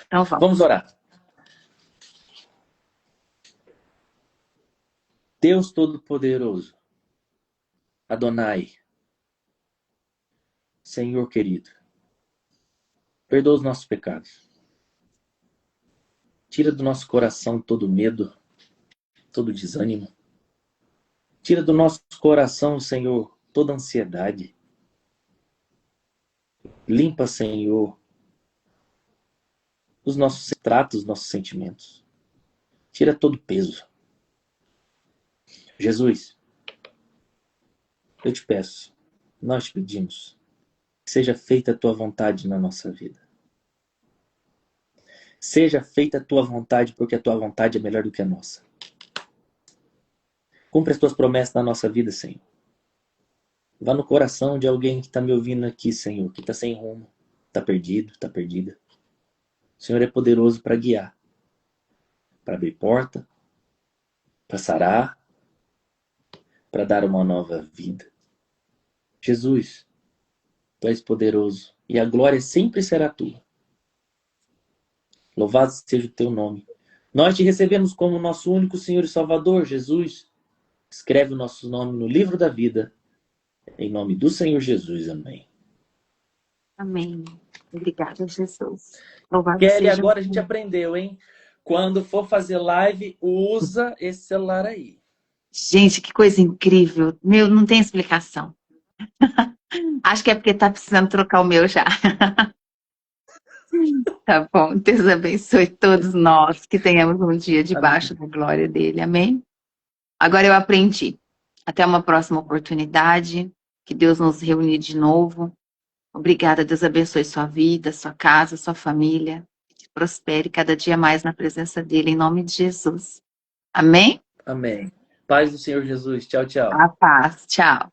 Então vamos. Vamos orar. Deus Todo-Poderoso, Adonai, Senhor querido, perdoa os nossos pecados. Tira do nosso coração todo medo, todo desânimo. Tira do nosso coração, Senhor, toda ansiedade. Limpa, Senhor, os nossos tratos, os nossos sentimentos. Tira todo peso. Jesus, eu te peço, nós te pedimos, que seja feita a tua vontade na nossa vida. Seja feita a tua vontade, porque a tua vontade é melhor do que a nossa. Cumpre as tuas promessas na nossa vida, Senhor. Vá no coração de alguém que está me ouvindo aqui, Senhor, que está sem rumo, está perdido, está perdida. O Senhor é poderoso para guiar, para abrir porta, para sarar, para dar uma nova vida. Jesus, tu és poderoso e a glória sempre será tua. Louvado seja o teu nome. Nós te recebemos como nosso único Senhor e Salvador, Jesus. Escreve o nosso nome no livro da vida. Em nome do Senhor Jesus, amém. Amém. Obrigada, Jesus. Louvado Kelly, seja agora a o gente Senhor. aprendeu, hein? Quando for fazer live, usa esse celular aí. Gente, que coisa incrível. Meu, não tem explicação. Acho que é porque tá precisando trocar o meu já. Tá bom. Deus abençoe todos nós, que tenhamos um dia debaixo Amém. da glória dele. Amém? Agora eu aprendi. Até uma próxima oportunidade. Que Deus nos reúne de novo. Obrigada. Deus abençoe sua vida, sua casa, sua família. Que prospere cada dia mais na presença dele, em nome de Jesus. Amém? Amém. Paz do Senhor Jesus. Tchau, tchau. A paz. Tchau.